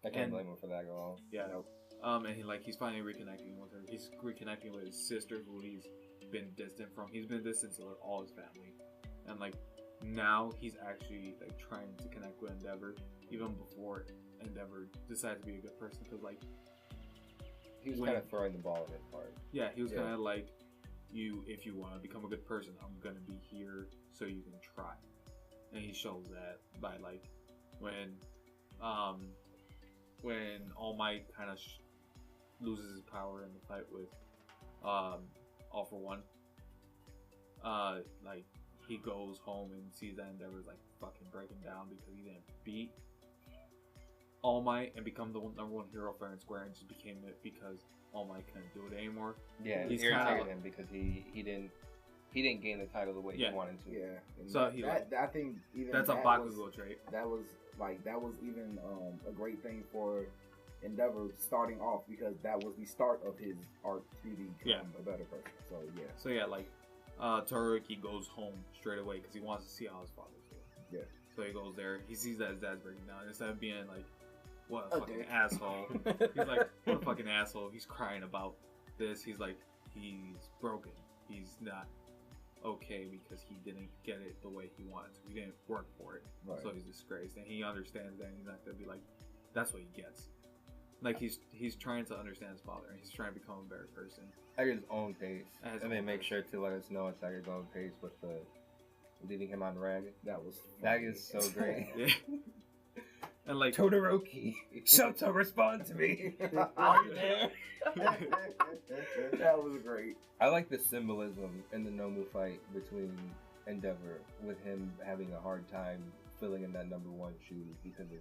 I can't And- blame him for that at all. Yeah. Nope. And he's finally reconnecting with her. He's reconnecting with his sister, who he's been distant from. He's been distant to all his family, and like now he's actually like trying to connect with Endeavor, even before Endeavor decides to be a good person. Because like, He was When- kind of throwing the ball in his part. yeah, he was Yeah. kind of like, if you want to become a good person, I'm gonna be here so you can try. And he shows that by like when All Might kind of loses his power in the fight with All for One. Like he goes home and sees that Endeavor's like fucking breaking down because he didn't beat All Might and become the number one hero fair and square, and just became it because All Might couldn't do it anymore. Yeah, it He's irritated kinda- him because he didn't gain the title the way Yeah. he wanted to. Yeah. And So he, that, I think even That's a that Bakugo trait. that was even a great thing for Endeavor starting off, because that was the start of his arc to become Yeah. a better person. So yeah. So yeah, like Todoroki goes home straight away because he wants to see how his father's doing. Yeah. So he goes there. He sees that his dad's breaking down. Instead of being like, "What a A fucking dick. asshole," he's like, "What a fucking asshole." He's crying about this. He's like, he's broken. He's not okay because he didn't get it the way he wanted to. He didn't work for it. Right. So he's disgraced, and he understands that. And he's not gonna be like, "That's what he gets." Like he's trying to understand his father, and he's trying to become a better person. At his own pace. At his And they own make pace. sure to let us know it's at his own pace with the leaving him on rag. That was That funny. is so great. Yeah. And like Todoroki, Shoto, respond to me. Are you there? That was great. I like the symbolism in the Nomu fight between Endeavor, with him having a hard time filling in that number one shoes because of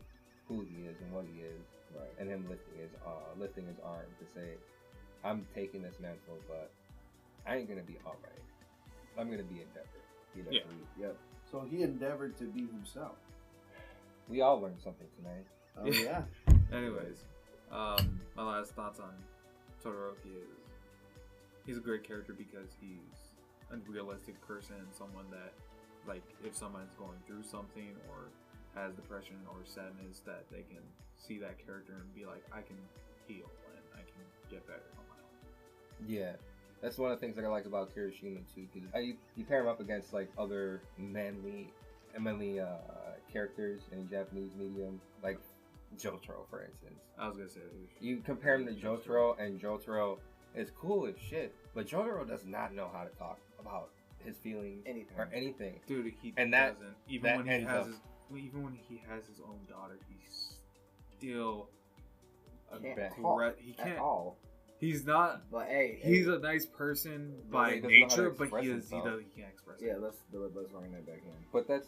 who he is and what he is, Right. and him lifting his arm to say, "I'm taking this mantle, but I ain't gonna be all right. I'm gonna be Endeavor." Yeah. Yep. So he endeavored to be himself. We all learned something tonight. Oh yeah. Anyways, my last thoughts on Todoroki is he's a great character because he's a realistic person, someone that, like, if someone's going through something or has depression or sadness, that they can see that character and be like, I can heal and I can get better on my own. Yeah, that's one of the things that I like about Kirishima too, because you pair him up against like other manly characters in Japanese medium, like Jotaro, for instance. I was gonna say You compare him to Jotaro, and Jotaro is cool as shit, but Jotaro does not know how to talk about his feelings or anything. dude, he And that- doesn't. Even that when he ends has up- even when he has his own daughter, he's still a Can't bad- talk he at can't. all. He's not. But hey, He's a nice person by he doesn't know how to nature, but express himself. he can't express yeah. it. Let's bring that back in. But that's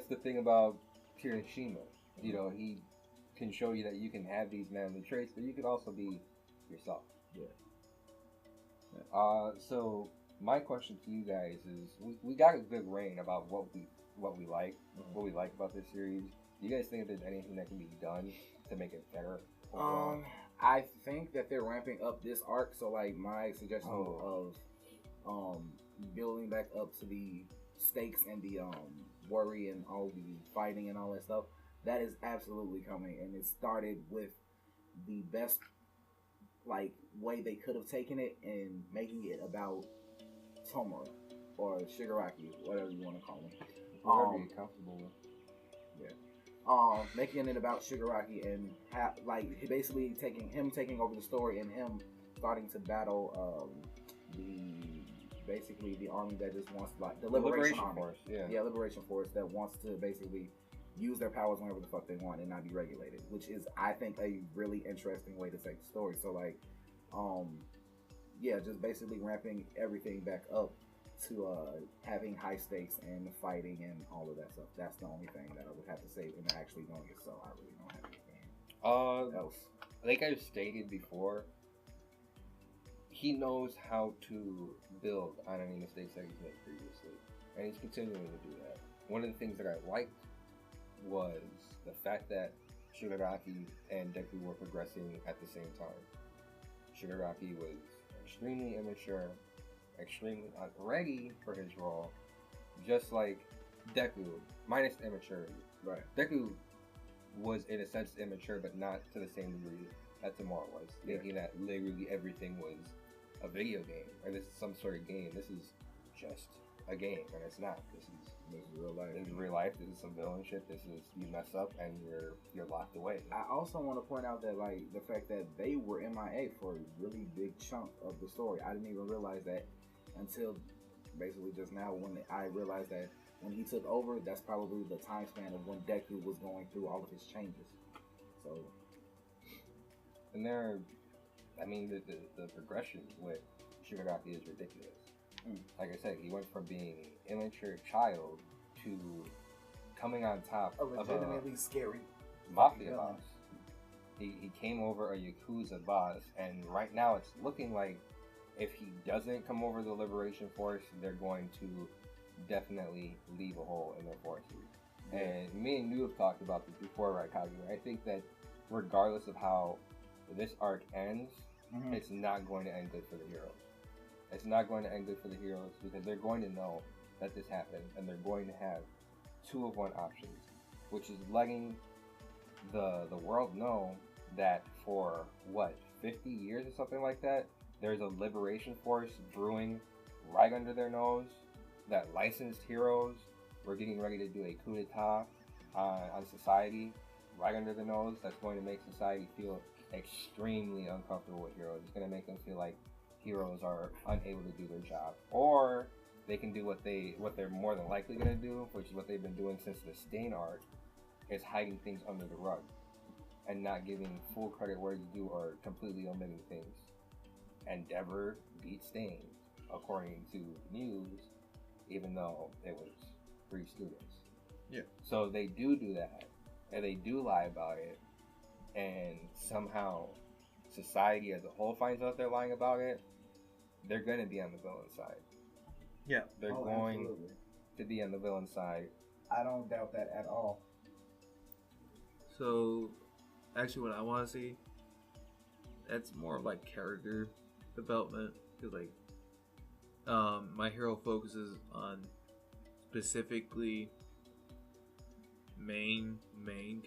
the thing about Kirishima. You know, he can show you that you can have these manly traits, but you can also be yourself. Yeah. So my question to you guys is: we got a good reign about what we like, what we like about this series. Do you guys think that there's anything that can be done to make it better? overall? I think that they're ramping up this arc. So like my suggestion of building back up to the stakes and the worry and all the fighting and all that stuff, that is absolutely coming, and it started with the best like way they could have taken it and making it about Tomura or Shigaraki, whatever you want to call him. Whatever you're comfortable with. Making it about Shigaraki and basically taking over the story and him starting to battle the army that just wants the Liberation Army. Force. Liberation Force that wants to basically use their powers whenever the fuck they want and not be regulated, which is, I think, a really interesting way to take the story. So like, just basically ramping everything back up to having high stakes and fighting and all of that stuff. That's the only thing that I would have to say in actually doing it. So I really don't have anything else. Like I've stated before, he knows how to build on any mistakes that he's made previously, and he's continuing to do that. One of the things that I liked was the fact that Shigaraki and Deku were progressing at the same time. Shigaraki was extremely immature, extremely unready for his role, just like Deku, minus immaturity. Right. Deku was in a sense immature, but not to the same degree that Tomura was, thinking that literally everything was a video game, or this is some sort of game. This is just a game, and it's not. This is real life. This is real life. This is some villain shit. This is, you mess up and you're locked away. I also want to point out that like the fact that they were MIA for a really big chunk of the story. I didn't even realize that until basically just now, when I realized that when he took over, that's probably the time span of when Deku was going through all of his changes. So, and the progression with Shigaraki is ridiculous. Like I said, he went from being an immature child to coming on top a of legitimately scary mafia boss. He came over a Yakuza boss, and right now it's looking like if he doesn't come over the Liberation Force, they're going to definitely leave a hole in their forces. And me and you have talked about this before, right, Kages? I think that regardless of how this arc ends, it's not going to end good for the heroes. It's not going to end good for the heroes because they're going to know that this happened, and they're going to have two of one options, which is letting the world know that for 50 years or something like that, there's a liberation force brewing right under their nose, that licensed heroes were getting ready to do a coup d'etat on society right under their nose. That's going to make society feel extremely uncomfortable with heroes. It's going to make them feel like heroes are unable to do their job, or they can do what they're more than likely going to do, which is what they've been doing since the Stain arc, is hiding things under the rug. and not giving full credit where it's due or completely omitting things. Endeavor beat Stain, according to news, even though it was 3 students. Yeah. So they do that, and they do lie about it, and somehow society as a whole finds out they're lying about it. They're going to be on the villain side. Yeah. They're going to be on the villain side. I don't doubt that at all. So, actually, what I want to see, it's more like character development, because like, My Hero focuses on specifically main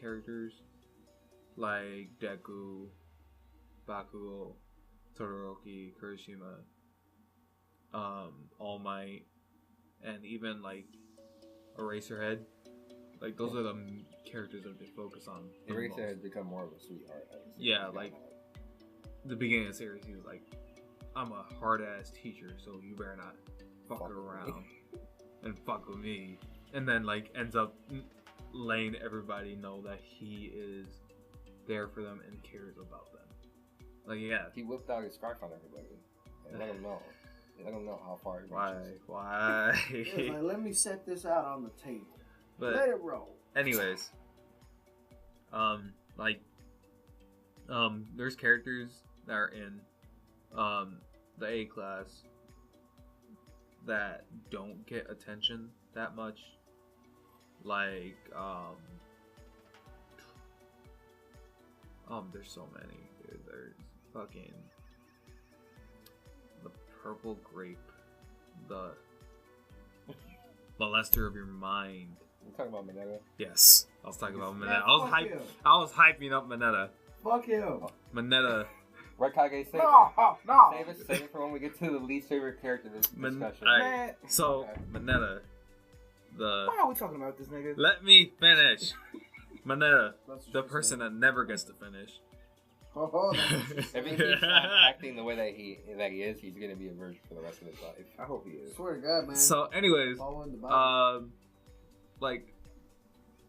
characters like Deku, Bakugo, Todoroki, Kirishima, All Might, and even like Eraserhead. Like those are the characters that they focus on. Eraser has become more of a sweetheart. Yeah, like the beginning of the series, he was like, "I'm a hard ass teacher, so you better not fuck around and fuck with me." And then like ends up letting everybody know that he is there for them and cares about them. Like yeah, he whipped out his scarf on everybody and let them know. Let them know how far he reaches. Why? It was like, let me set this out on the table. But let it roll. anyways, there's characters that are in the A class that don't get attention that much. Like there's so many, dude. There's fucking the purple grape, the molester of your mind. You talking about Mineta? Yes, I was talking about Mineta. Yeah, I was hyping up Mineta. Fuck him. Mineta. Right, Kage, save No. Save it for when we get to the least favorite character discussion. Alright, so Mineta, Why are we talking about this nigga? let me finish. Mineta, the person that never gets to finish. If he keeps acting the way that he is, he's gonna be a virgin for the rest of his life. I hope he is. Swear to God, man. So, anyways, Following the Bible. like,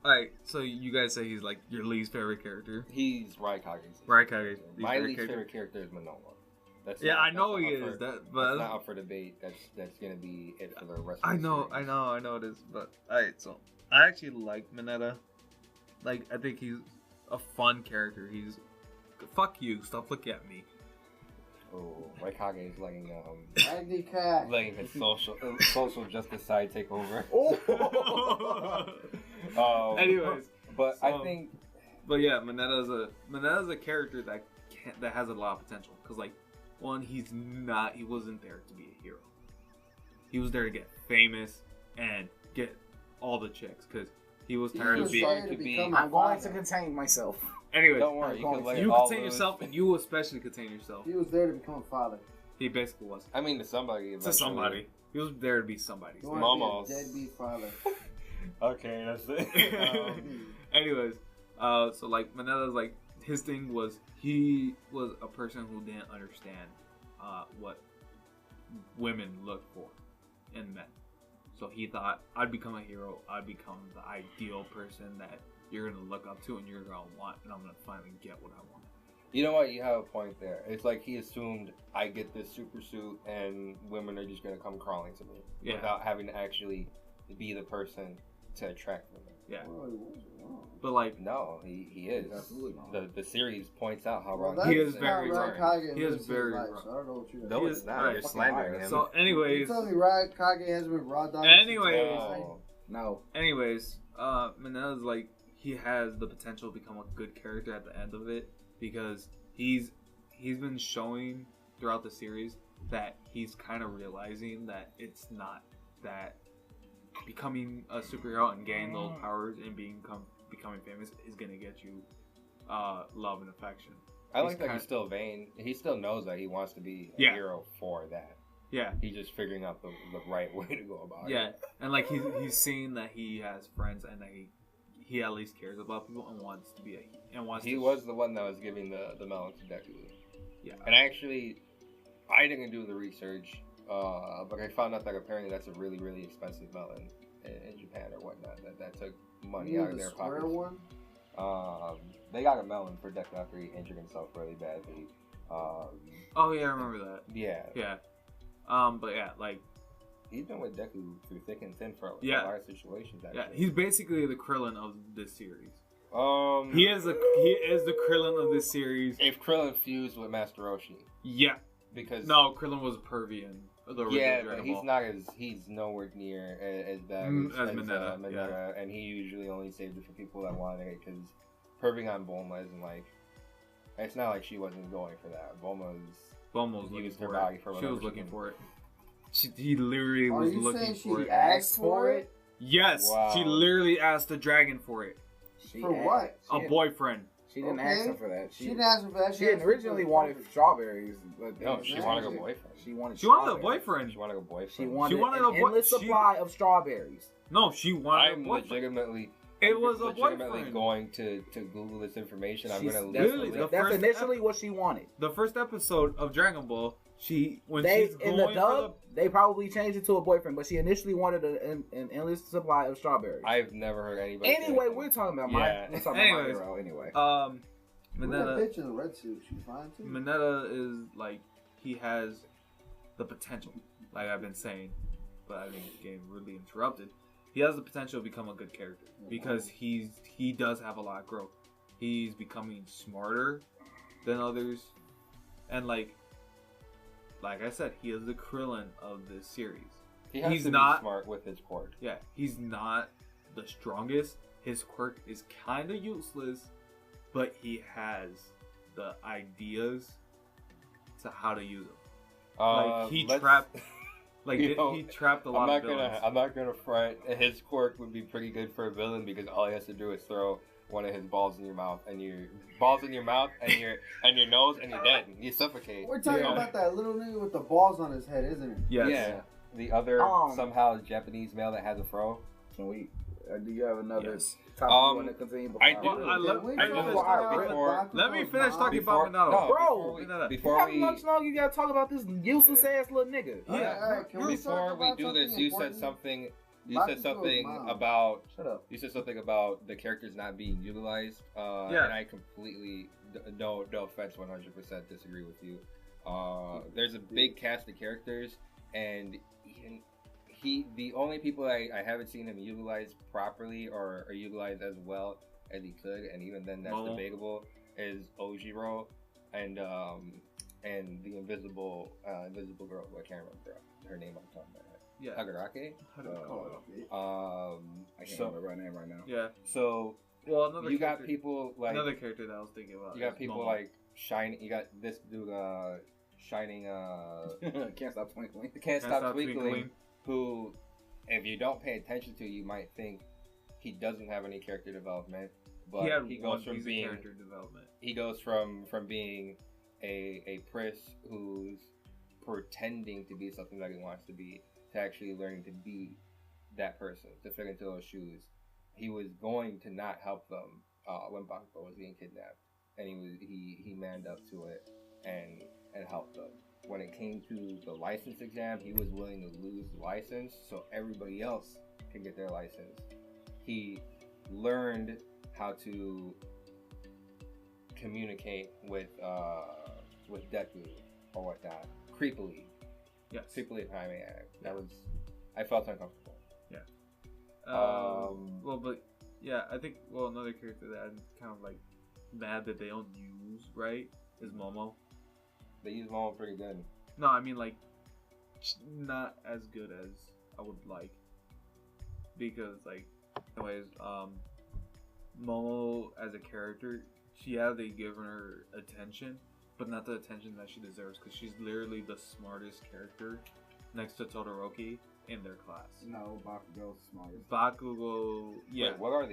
alright, so you guys say he's like your least favorite character. He's Raikage. Raikage. My least favorite character is Manoa. That's Yeah, not- I know that's he not is. up for- But That's not up for debate. That's gonna be it for the rest of I the know series. it is. But alright, so I actually like Mineta. Like, I think he's a fun character. He's fuck you. Stop looking at me. Oh, Raikage is letting Agni Cat. letting his social justice side take over. Anyways, but so- I think but yeah, Mineta's a character that has a lot of potential. Cause like, one, he wasn't there to be a hero. He was there to get famous and get all the chicks. Cause he was tired of being. I'm going to contain myself. Anyways, don't worry, you can let it you all contain loose. yourself, and you especially contain yourself. He was there to become a father. He basically was. I mean, to somebody. To eventually. somebody. He was there to be somebody. He wanted Momos. to be a deadbeat father. Okay, that's it. Anyways, so like Mineta's like his thing was he was a person who didn't understand what women look for in men. So he thought, I'd become a hero. I'd become the ideal person that you're gonna look up to and you're gonna want, and I'm gonna finally get what I want. You know what? You have a point there. It's like he assumed I get this super suit and women are just gonna come crawling to me without having to actually be the person to attract women. Yeah. Well, he wasn't wrong. But like, No, he is. He's absolutely wrong. The series points out how Well, wrong that's He is not very wrong. Raikage He is lives his very life, wrong. so I don't know what you're No, He it's is- not. right. You're Fucking slandering liar. him. so You anyways, telling me Raikage hasn't been raw dogged? Anyways. No. Mineta's like, he has the potential to become a good character at the end of it because he's been showing throughout the series that he's kind of realizing that it's not that becoming a superhero and getting those powers and becoming famous is gonna get you love and affection. I like He's that kinda- he's still vain. He still knows that he wants to be a Yeah. hero for that. Yeah, He's just figuring out the right way to go about yeah, it. and like he's seeing that he has friends and that he at least cares about people and wants to be He was the one that was giving the melon to Deku. Yeah. And I didn't do the research, but I found out that apparently that's a really, really expensive melon in Japan or whatnot. That took money You out mean of the their square pockets. one? They got a melon for Deku after he injured himself really badly. Oh yeah, I remember that. Yeah. Yeah. But yeah, like He's been with Deku through thick and thin for a lot of situations. Actually. yeah, he's basically the Krillin of this series. He is the Krillin of this series. If Krillin fused with Master Roshi. Yeah. Because no, Krillin was pervy in the original Dragon Ball. He's nowhere near as bad as Mineta. Mineta, and he usually only saved it for people that wanted it because perving on Bulma isn't like. It's not like she wasn't going for that. Bulma was looking for her body for she was looking did. for it. He literally was looking for it. She asked for it? Yes, wow. She literally asked the dragon for it. For what? A boyfriend. She didn't ask him for that. She didn't ask him for that. She originally wanted strawberries. But no, she wanted a boyfriend. She wanted a boyfriend. She wanted a boyfriend. She wanted an endless supply of strawberries. No, she wanted a boyfriend. legitimately... It was a legitimately boyfriend. going to Google this information. I'm going to literally that's initially what she wanted. The first episode of Dragon Ball, they probably changed it to a boyfriend, but she initially wanted an endless supply of strawberries. I've never heard anybody. Anyway, we're talking about my hero. Anyway, Mineta. Bitch in the red suit. She's fine too. Mineta is like he has the potential, like I've been saying, but I've been getting really interrupted. He has the potential to become a good character because he does have a lot of growth. He's becoming smarter than others, and like I said, he is the Krillin of this series. He's not smart with his quirk. Yeah, he's not the strongest. His quirk is kind of useless, but he has the ideas to how to use them. He trapped. He trapped a lot of villains. I'm not gonna front. His quirk would be pretty good for a villain because all he has to do is throw one of his balls in your mouth and your nose and you're dead. You suffocate. We're talking about that little nigga with the balls on his head, isn't it? Yes. Yeah. The other somehow Japanese male that has a fro. Can we? Do you have another topic you want to continue? Let me finish talking about Mineta. Bro, before we much longer, you gotta talk about this useless ass little nigga. Yeah. Before we do this, you said something. You said something about. Shut up. You said something about the characters not being utilized. And I completely, no offense, 100% disagree with you. There's a big cast of characters, and the only people I haven't seen him utilized properly or utilized as well as he could, and even then that's debatable, is Ojiro and the invisible girl who I can't remember her name on top of my head. Yeah. Hagarake. I can't remember her name right now. Yeah. So you got people like another character that I was thinking about. You got people like Shining. You got this dude Shining. Can't Stop Twinkling. Can't Stop Twinkling. Who, if you don't pay attention to, you might think he doesn't have any character development. But he goes from being character development. He goes from being a priss who's pretending to be something that he wants to be to actually learning to be that person, to fit into those shoes. He was going to not help them when Bakugo was being kidnapped, and he manned up to it and helped them. When it came to the license exam, he was willing to lose the license so everybody else can get their license. He learned how to communicate with Deku or whatnot creepily. Yes. Creepily, if I may add. I felt uncomfortable. Yeah. I think another character that I'm kind of like mad that they don't use right is Momo. They use Momo pretty good. No, I mean like not as good as I would like, because like, anyways, Momo as a character, they've given her attention, but not the attention that she deserves, because she's literally the smartest character next to Todoroki in their class. No, Bakugo's smartest. Bakugo, yeah. Wait, what are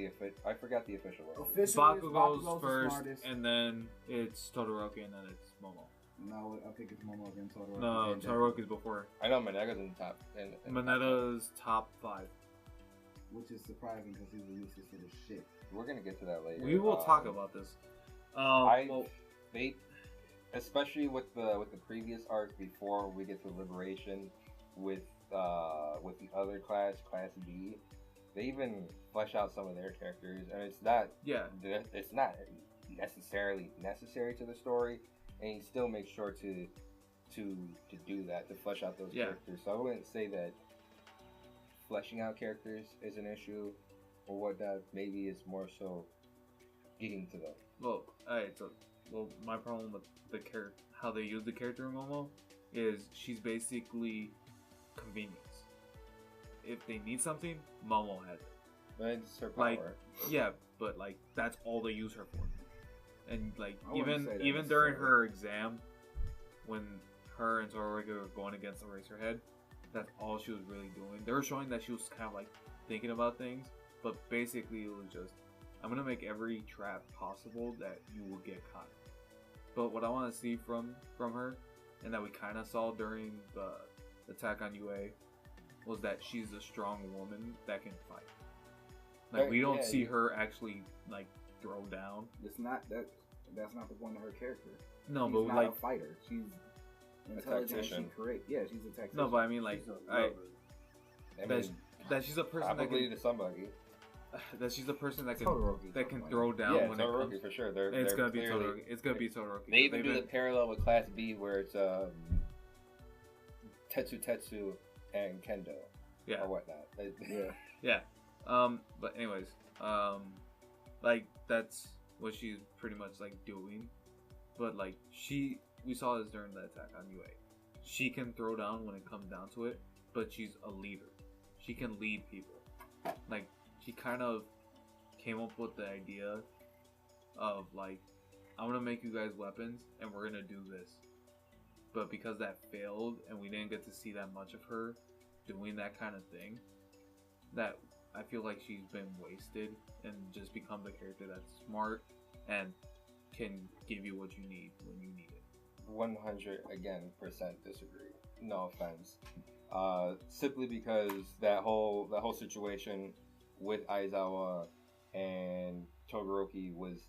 I forgot the official word. Bakugo's first, and then it's Todoroki, and then it's Momo. No, I think it's Momo again. Todoroki. No, Todoroki's before. I know Mineta's in top. Mineta's top 5. Which is surprising because he's a useless little shit. We're gonna get to that later. We will talk about this. They, especially with the previous arc before we get to Liberation, with the other class B, They even flesh out some of their characters, and it's not necessarily necessary to the story, and he still makes sure to do that, to flesh out those characters. So I wouldn't say that fleshing out characters is an issue or whatnot. Maybe it's more so getting to them. Well, alright, so my problem with how they use the character in Momo is she's basically convenience. If they need something, Momo has it. But it's her power. Yeah, but like that's all they use her for. And like even during her exam, when her and Todoroki were going against the Eraserhead, that's all she was really doing. They were showing that she was kind of like thinking about things, but basically it was just, I'm gonna make every trap possible that you will get caught. But what I want to see from her, and that we kind of saw during the attack on UA, was that she's a strong woman that can fight. Like we don't see her actually like throw down. It's not that. That's not the point of her character. No, she's but not like a fighter. She's intelligent. She's correct. Yeah, she's a tactician. No, but I mean like that she's a person that can to somebody. That she's a person that can throw down. Yeah, when Todoroki for sure. It's gonna be Todoroki. It's gonna be Todoroki. They even do the parallel with Class B where it's Tetsu and Kendo. Yeah. Or whatnot. Yeah. But anyways, like that's what she's pretty much like doing. But like we saw this during the attack on UA. She can throw down when it comes down to it, but she's a leader. She can lead people. Like she kind of came up with the idea of like, I'm gonna make you guys weapons and we're gonna do this. But because that failed and we didn't get to see that much of her doing that kind of thing, that I feel like she's been wasted and just become the character that's smart and can give you what you need when you need it. 100% disagree. No offense. Simply because that whole situation with Aizawa and Todoroki was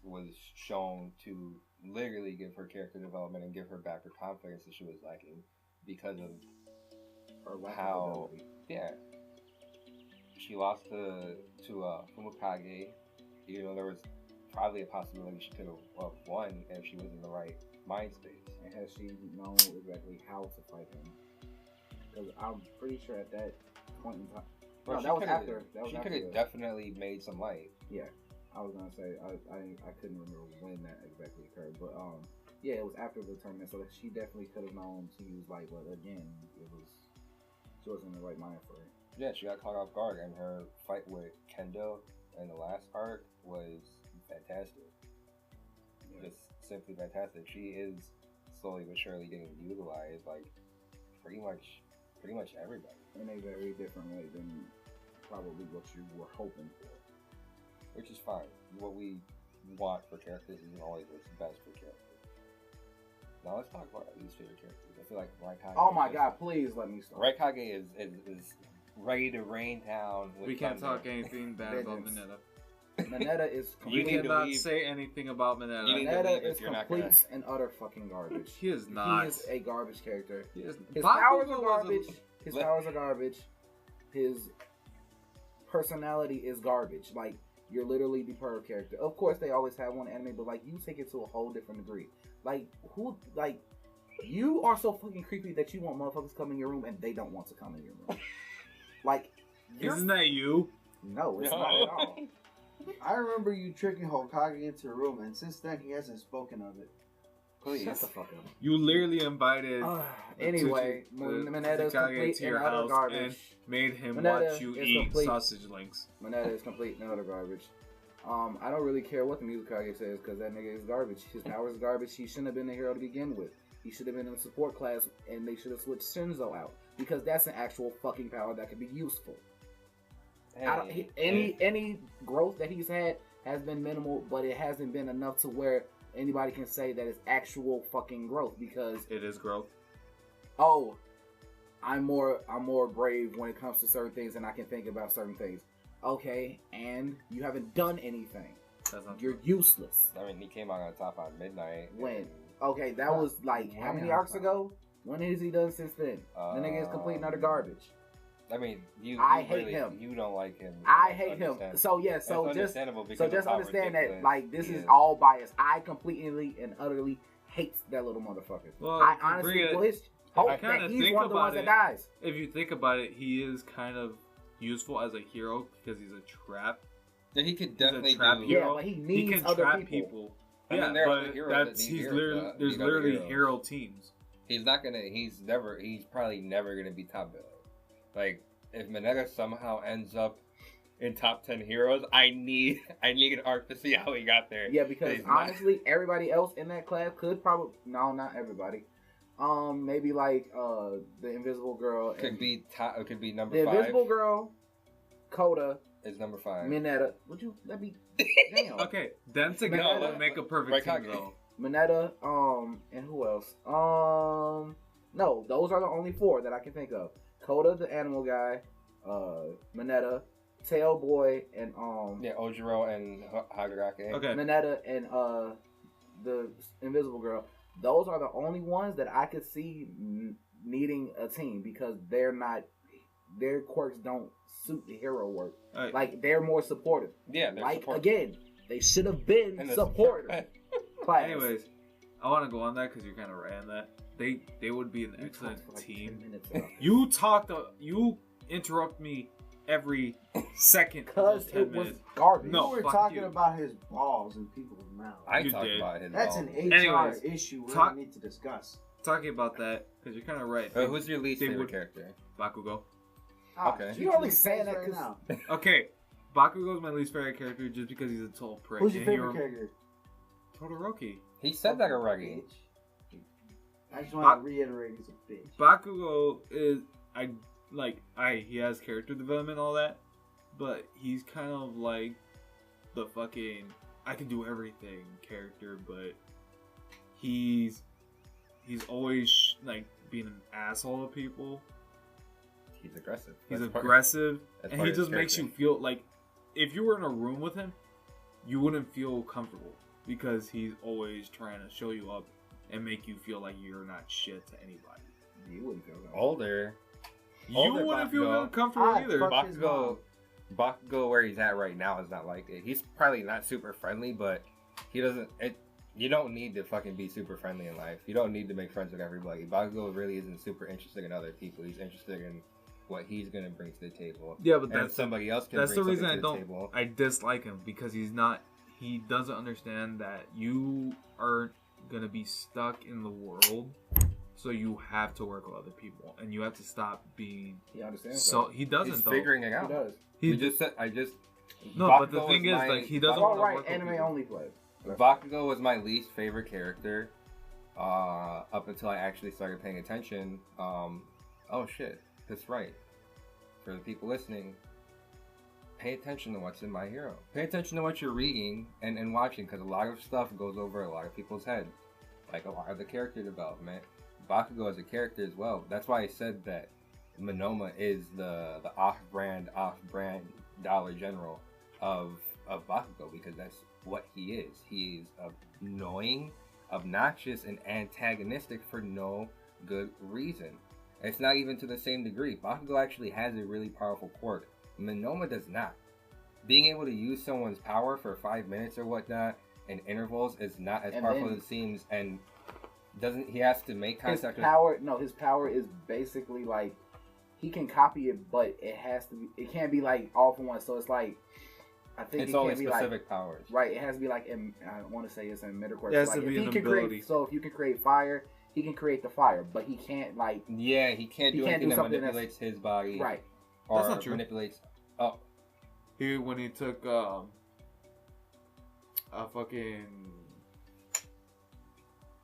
shown to literally give her character development and give her back her confidence that she was lacking because of how she lost to Fumikage. You know, there was probably a possibility she could have won if she was in the right mind space. And has she known exactly how to fight him? Because I'm pretty sure at that point in time, Bro, that was after. She could have definitely made some light. Yeah, I was gonna say I couldn't remember when that exactly occurred, but yeah, it was after the tournament, so that she definitely could have known to use light. But again, she wasn't in the right mind for it. Yeah, she got caught off guard, and her fight with Kendo in the last arc was fantastic. Yeah. Just simply fantastic. She is slowly but surely getting utilized, like pretty much everybody. In a very different way than probably what you were hoping for. Which is fine. What we want for characters isn't always what's best for characters. Now let's talk about our least favorite characters. I feel like Raikage. Oh my god, please let me start. Raikage is ready to rain down with We can't thunder. talk anything bad about Mineta. Mineta is You cannot say anything about Mineta. Mineta is complete and utter fucking garbage. He is not. He is a garbage character. His Bakugo powers are garbage. His powers are garbage. His personality is garbage. Like, you're literally the perfect character. Of course, they always have one anime, but like, you take it to a whole different degree. Like, you are so fucking creepy that you want motherfuckers to come in your room and they don't want to come in your room. Like, isn't that you? No, it's not at all. I remember you tricking Hokage into a room, and since then he hasn't spoken of it. Please. Shut the fuck up. You literally invited anyway, Mineta is complete to your and utter house garbage. and made him Mineta watch you is eat complete. sausage links. Mineta is complete and utter garbage. I don't really care what the Mizukage says because that nigga is garbage. His power is garbage. He shouldn't have been a hero to begin with. He should have been in the support class, and they should have switched Shinzo out because that's an actual fucking power that could be useful. Hey, any growth that he's had has been minimal, but it hasn't been enough to where anybody can say that it's actual fucking growth because it is growth. Oh, I'm more brave when it comes to certain things, and I can think about certain things. Okay, and you haven't done anything. You're useless. I mean, he came out on top on Midnight. When? Okay, that was like how many arcs ago? When has he done since then? The nigga is complete and utter garbage. I mean, I hate him. You don't like him. I hate him. So yeah, That's so just understand understand that like this he is all biased. I completely and utterly hate that little motherfucker. Well, I honestly wish hope I kinda that he's think one of the about ones that it. dies. If you think about it, he is kind of useful as a hero because he's a trap. Yeah, he could He's definitely a trap do. hero. Yeah, but he needs can other trap people. I mean, Yeah, there are other but heroes that that's need he's heroes, literally there's need other literally heroes. hero teams. He's probably never gonna be top villain. Like, if Mineta somehow ends up in top 10 heroes, I need an arc to see how he got there. Yeah, because He's not. honestly, everybody else in that class could probably not everybody. Maybe like the Invisible Girl Could be number the 5. Invisible Girl, Coda, Is number 5. Mineta. Would you let me? Damn. Okay, them together No, would make a perfect right, team Kage. though. Mineta, and who else? No, those are the only 4 that I can think of. Coda, the animal guy, Mineta, Tailboy, and Yeah, Ojiro and Hagarake. Okay, Mineta and the Invisible Girl. Those are the only ones that I could see needing a team because their quirks don't suit the hero work. Alright. Like they're more supportive. Yeah, they're Like support- again, they should have been and the supportive. class. anyways, I want to go on that because you're kind of right on that. They would be an excellent talked for like team. 10 minutes about You interrupt me every second. because of those 10 it was minutes. garbage. No, we were fuck talking you. about his balls in people's mouths. I You talked did. about his That's balls. an HR Anyways, issue we talk- don't need to discuss. Talking about that because you're kind of right. Who's your least they favorite would- character? Bakugo. Okay. You only saying that right 'cause- now. Okay, Bakugo's my least favorite character just because he's a total prick. Who's your and he favorite rem- character? Todoroki. He said that already. I just want to reiterate, he's a bitch. Bakugo is he has character development and all that, but he's kind of like the fucking I can do everything character, but he's always like being an asshole to people. He's aggressive. He's That's part- aggressive, that's and part he of his just makes you character. feel like if you were in a room with him, you wouldn't feel comfortable because he's always trying to show you up and make you feel like you're not shit to anybody. You wouldn't feel that. Older. You Older wouldn't feel Bakugo. comfortable Ah, either. fuck his Bakugo where he's at right now is not like it. He's probably not super friendly, but he doesn't. You don't need to fucking be super friendly in life. You don't need to make friends with everybody. Bakugo really isn't super interested in other people. He's interested in what he's gonna bring to the table. Yeah, but And that's somebody else can. that's the bring reason I something to the don't. table. I dislike him because he's not. He doesn't understand that you aren't gonna be stuck in the world, so you have to work with other people, and you have to stop being. He understands. So he doesn't He's though. figuring it that. out. He does. He You just said I just. no, but the Bakugo thing is, my- like, he doesn't All want to right, work with anime people. only play. Bakugo was my least favorite character up until I actually started paying attention. Oh shit, that's right. For the people listening, pay attention to what's in My Hero. Pay attention to what you're reading and watching, because a lot of stuff goes over a lot of people's head. Like a lot of the character development. Bakugo as a character as well. That's why I said that Monoma is the off-brand Dollar General of Bakugo, because that's what he is. He is annoying, obnoxious, and antagonistic for no good reason. It's not even to the same degree. Bakugo actually has a really powerful quirk. Monoma does not. Being able to use someone's power for 5 minutes or whatnot in intervals is not as And powerful then- as it seems, and he has to make His contact his power is basically like he can copy it, but it can't be like all for one. So it's like I think it's it only can't be specific like powers. right. It has to be like I want to say it's in Metaquark. It has like, to be if an he can ability. create, so if you can create fire, he can create the fire, but he can't like Yeah, he can't He do can't anything do that something manipulates his body. right. Or That's not true. manipulates. Oh, When he took a fucking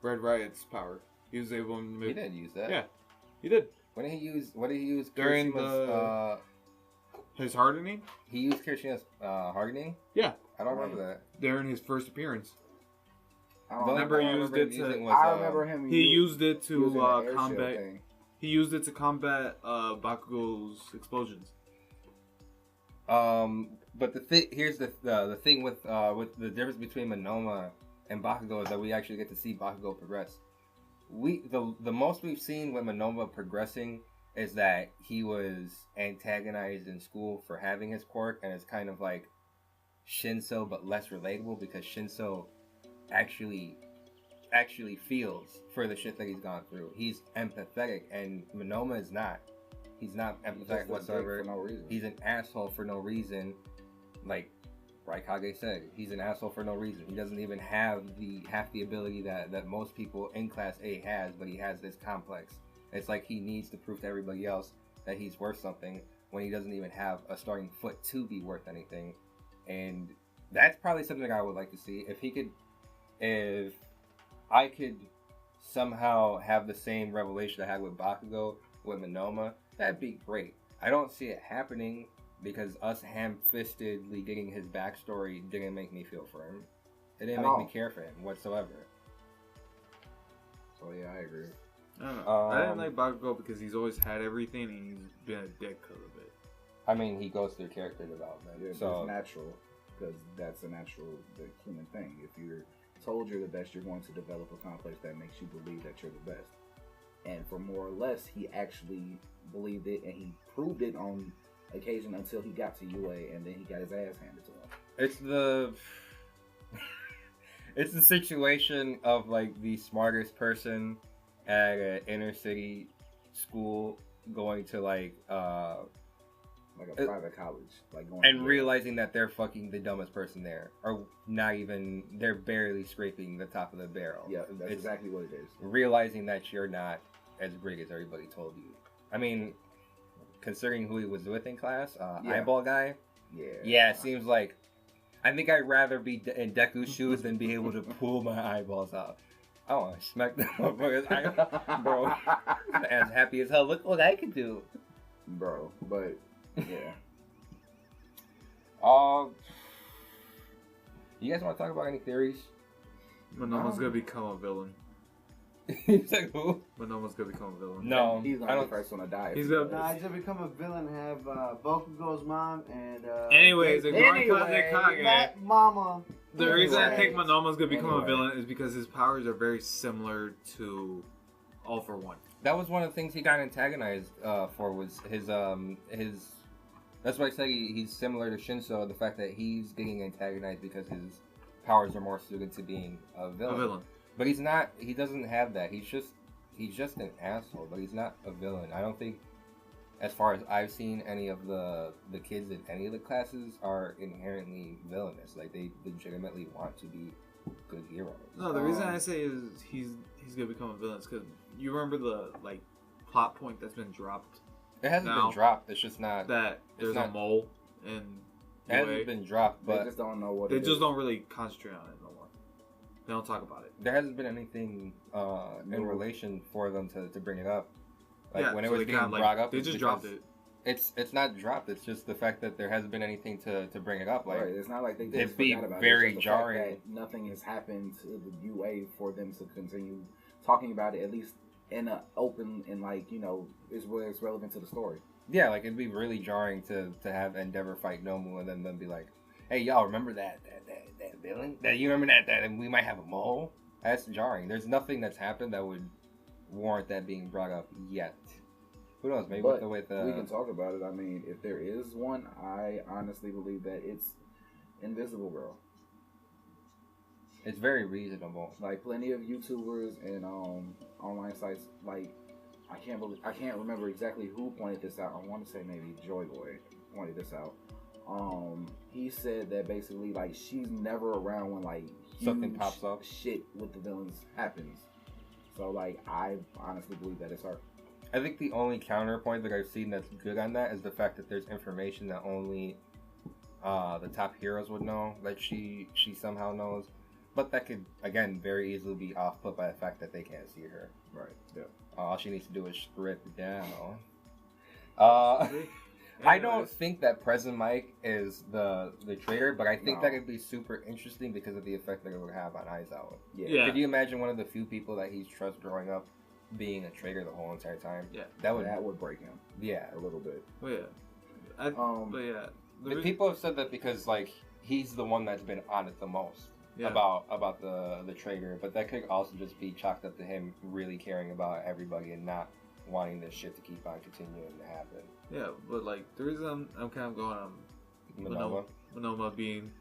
Red Riot's power, he was able to he did use that. Yeah, he did. What did he use During Kirishima's, His hardening. he used Kirishima's hardening? Yeah, I don't remember that. during his first appearance, I The don't only remember one he I used remember it him to- using was, I remember him. he used it using to the air shield combat. thing. He used it to combat Bakugo's explosions. But here's the thing with the difference between Monoma and Bakugo is that we actually get to see Bakugo progress. The most we've seen with Monoma progressing is that he was antagonized in school for having his quirk, and it's kind of like Shinso but less relatable because Shinso actually feels for the shit that he's gone through. He's empathetic, and Monoma is not. He's not empathetic whatsoever. For no reason. He's an asshole for no reason. Like Kage said, he's an asshole for no reason. He doesn't even have half the ability that most people in Class A has, but he has this complex. It's like he needs to prove to everybody else that he's worth something when he doesn't even have a starting foot to be worth anything. And that's probably something I would like to see. If I could somehow have the same revelation I had with Bakugo with Monoma, that'd be great. I don't see it happening because us ham-fistedly getting his backstory didn't make me feel for him. It didn't make me care for him whatsoever. So yeah, I agree. I don't know. I didn't like Bakugo because he's always had everything and he's been a dick because of it. I mean, he goes through character development. Yeah, so it's natural because that's a natural human thing. If you're told you're the best, you're going to develop a complex that makes you believe that you're the best. And for more or less, he actually believed it, and he proved it on occasion until he got to UA, and then he got his ass handed to him. It's the situation of like the smartest person at an inner city school going to like a private college, like going and realizing that they're fucking the dumbest person there, or not even, they're barely scraping the top of the barrel. Yeah, that's exactly what it is. Realizing that you're not as great as everybody told you. I mean, considering who he was with in class, eyeball guy. Yeah, it seems like I think I'd rather be in Deku's shoes than be able to pull my eyeballs out. I want to smack them motherfuckers. Bro, as happy as hell. Look what I can do, bro. But yeah. You guys want to talk about any theories? Monoma's gonna become a villain. He's like, who? Monoma's gonna become a villain. No, he's gonna be the first one to die. He's gonna become a villain. Have Bakugo's mom and. Anyways, that mama. The reason I think Monoma's gonna become a villain is because his powers are very similar to All for One. That was one of the things he got antagonized for, was his. That's why I said he's similar to Shinso. The fact that he's getting antagonized because his powers are more suited to being a villain. But he's not. He doesn't have that. He's just an asshole. But he's not a villain. I don't think, as far as I've seen, any of the kids in any of the classes are inherently villainous. Like, they legitimately want to be good heroes. No, the reason I say is he's gonna become a villain is because you remember the plot point that's been dropped. It hasn't been dropped. It's just not that there's a mole in. It hasn't been dropped, but they just don't know what. They just don't really concentrate on it no more. They don't talk about it. There hasn't been anything in relation for them to bring it up. Like when it was being brought up, they just dropped it. It's not dropped. It's just the fact that there hasn't been anything to bring it up. Like, right. It's not like they just it'd be forgot about very it. It's jarring. the fact that nothing has happened to the UA for them to continue talking about it, at least in an open and is where it's relevant to the story. Yeah, like it'd be really jarring to have Endeavor fight Nomu and then be like, "Hey, y'all remember that villain? That you remember that and we might have a mole?" That's jarring. There's nothing that's happened that would warrant that being brought up yet. Who knows? Maybe but we can talk about it. I mean, if there is one, I honestly believe that it's Invisible Girl. It's very reasonable. Like plenty of YouTubers and online sites, like I can't remember exactly who pointed this out. I want to say maybe Joy Boy pointed this out. He said that basically she's never around when something pops up, shit with the villains happens. So I honestly believe that it's her. I think the only counterpoint that I've seen that's good on that is the fact that there's information that only the top heroes would know, that she somehow knows. But that could, again, very easily be off-put by the fact that they can't see her. Right, yeah. All she needs to do is strip down. I don't think that Present Mike is the traitor, but I think that could be super interesting because of the effect that it would have on Aizawa. Yeah. Could you imagine one of the few people that he's trust growing up being a traitor the whole entire time? Yeah. That would break him. Yeah. A little bit. Well, yeah. But yeah. People have said that because he's the one that's been on it the most. Yeah. About the traitor, but that could also just be chalked up to him really caring about everybody and not wanting this shit to keep on continuing to happen. Yeah, but like the reason I'm kind of going on Monoma being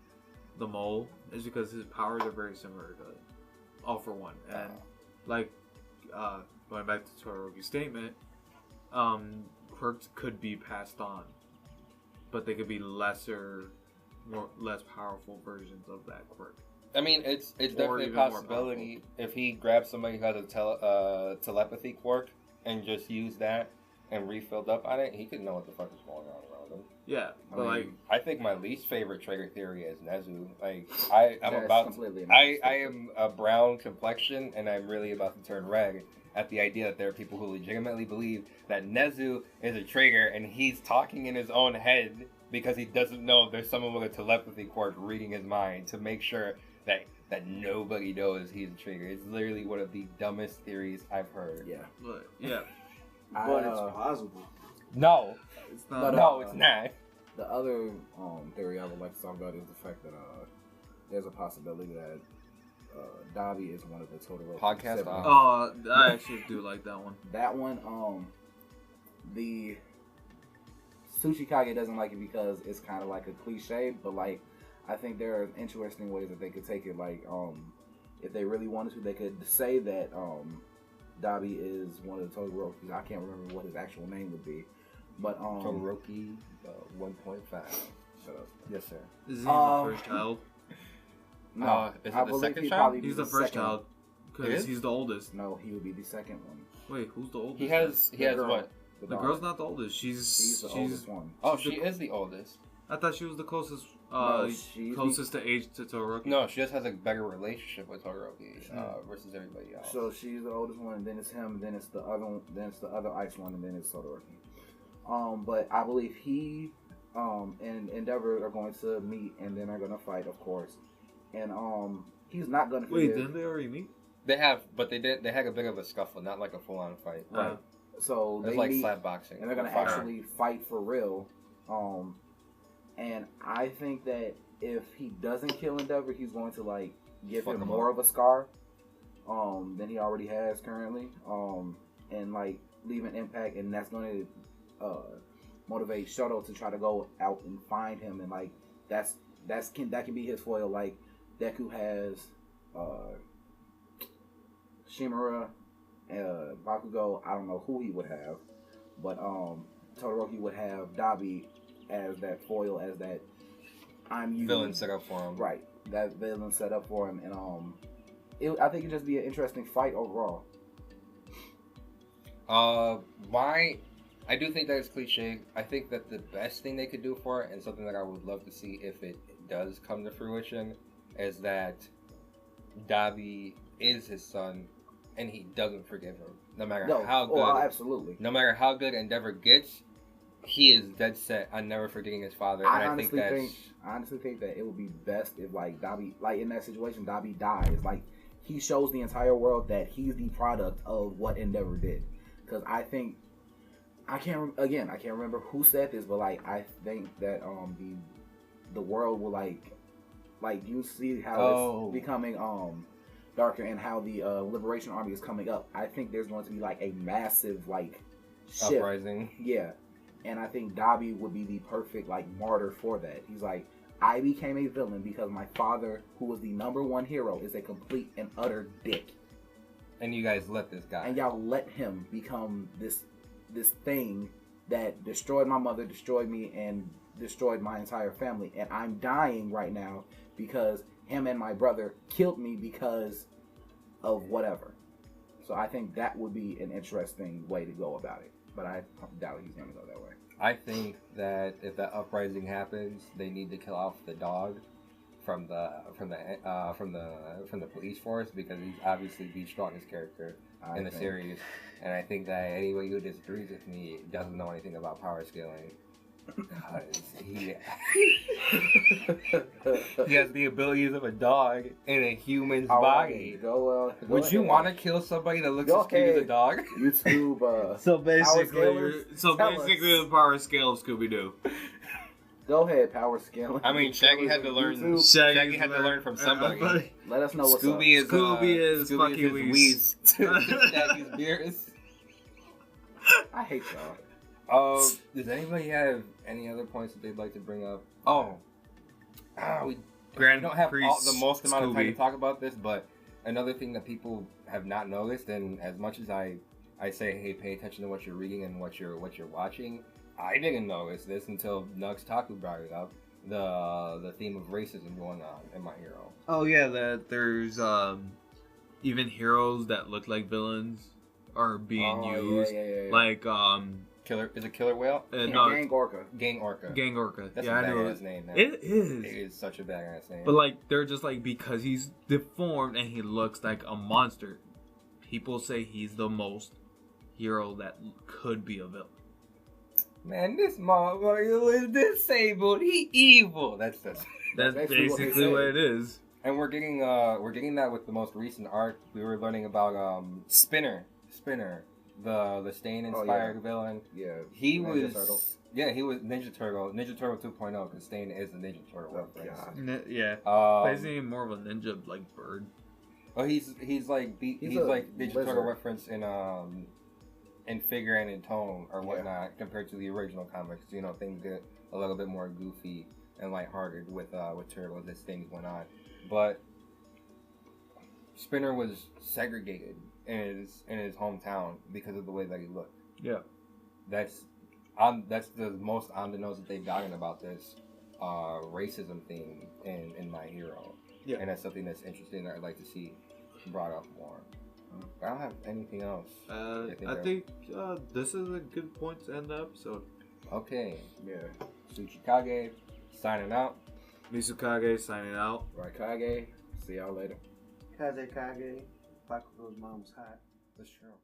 the mole is because his powers are very similar to All for One, and like going back to Todoroki's statement, quirks could be passed on, but they could be less powerful versions of that quirk. I mean, it's definitely a possibility if he grabs somebody who has a telepathy quirk and just used that and refilled up on it, he could know what the fuck is going on around him. Yeah, but I think my least favorite trigger theory is Nezu. Like, I am a brown complexion, and I'm really about to turn red at the idea that there are people who legitimately believe that Nezu is a trigger, and he's talking in his own head because he doesn't know if there's someone with a telepathy quirk reading his mind to make sure that nobody knows he's a trigger. It's literally one of the dumbest theories I've heard. Yeah. But yeah. But it's possible. No. It's not. No, it's not. The other theory I would like to talk about is the fact that there's a possibility that Dabi is one of the Todoroki podcast. siblings. Oh, I actually do like that one. That one, the Tsuchikage doesn't like it because it's kind of like a cliche, but like I think there are interesting ways that they could take it. Like, if they really wanted to, they could say that Dabi is one of the Todoroki. I can't remember what his actual name would be, but Todoroki 1.5. Shut up. Yes, sir. Is he the first child? No, is I it the believe second he'd child? probably be He's the first second. child because he's the oldest. No, he would be the second one. Wait, who's the oldest? He has girl. what? The The daughter. girl's not the oldest. She's the oldest one. Oh, she is the oldest. I thought she was the closest. No, she's Closest to age to Todoroki. No, she just has a better relationship with Todoroki versus everybody else. So she's the oldest one, and then it's him, then it's the other one, then it's the other ice one, and then it's Todoroki. But I believe he and Endeavor are going to meet, and then are going to fight, of course. And he's not going to. Wait, didn't they already meet? They have, but they had a bit of a scuffle, not like a full-on fight. Right. So it's they like meet, slap boxing, and they're going to actually fight for real. And I think that if he doesn't kill Endeavor, he's going to like give him more of a scar than he already has currently, and like leave an impact, and that's going to motivate Shoto to try to go out and find him, and like that can be his foil. Like Deku has Shimura, Bakugo. I don't know who he would have, but Todoroki would have Dabi as that foil, as that villain set up for him. Right, that villain set up for him, and I think it'd just be an interesting fight overall. I do think that it's cliche. I think that the best thing they could do for it, and something that I would love to see if it does come to fruition, is that Dabi is his son, and he doesn't forgive him, no matter how good. Oh, absolutely. No matter how good Endeavor gets, he is dead set on never forgetting his father. I honestly think that it would be best if like Dabi, like in that situation, Dabi dies. Like he shows the entire world that he's the product of what Endeavor did. Because I think I can't remember who said this, but like I think that the world will like you see how it's becoming darker, and how the Liberation Army is coming up. I think there's going to be like a massive like shift. Uprising. Yeah. And I think Dabi would be the perfect like martyr for that. He's like, I became a villain because my father, who was the #1 hero, is a complete and utter dick. And you guys let this guy. And y'all let him become this thing that destroyed my mother, destroyed me, and destroyed my entire family. And I'm dying right now because him and my brother killed me because of whatever. So I think that would be an interesting way to go about it. But I doubt he's going to go that way. I think that if that uprising happens, they need to kill off the dog from the police force, because he's obviously the strongest character in the series. And I think that anybody who disagrees with me doesn't know anything about power scaling. He has the abilities of a dog in a human's body. Would you want to kill somebody that looks as cute as a dog? YouTube. So basically, the power scale of Scooby Doo. Go ahead, power scaling. I mean, Shaggy had to learn. Shaggy had to learn from somebody. Let us know what's Scooby up. Scooby is fucking Wheeze. Shaggy's beers. I hate y'all. Does anybody have any other points that they'd like to bring up? We Grand don't have Prix the most amount of time to Scooby. talk about this, but another thing that people have not noticed, and as much as I say, hey, pay attention to what you're reading and what you're watching, I didn't notice this until Nugs Taku brought it up. The theme of racism going on in My Hero. Oh yeah, that there's even heroes that look like villains are being used. Yeah. Like Killer Whale? no, Gang Orca. Gang Orca. Gang Orca. That's yeah, a I know badass name, man. it is. It is such a badass name. But like they're just like because he's deformed and he looks like a monster. People say he's the most hero that could be a villain. Man, this motherfucker is disabled. He evil. That's Basically what it is. And we're getting that with the most recent arc. We were learning about Spinner, the Stain inspired villain. Yeah, he Ninja was Turtle. Yeah, he was Ninja Turtle 2.0 because Stain is a Ninja Turtle reference. Yeah, basically more of a ninja like bird. Oh, he's like like Ninja lizard. Turtle reference in figure and in tone or whatnot compared to the original comics. You know, things get a little bit more goofy and lighthearted with Turtles as things went on. But Spinner was segregated in his hometown because of the way that he looked. Yeah, that's the most on the nose that they've gotten about this racism theme in My Hero. Yeah, and that's something that's interesting that I'd like to see brought up more. I don't have anything else. I think this is a good point to end the episode. Okay. Yeah. Tsuchikage signing out. Misukage signing out. Right, Kage. See y'all later. Kage, Bakugo's mom's hot. That's true.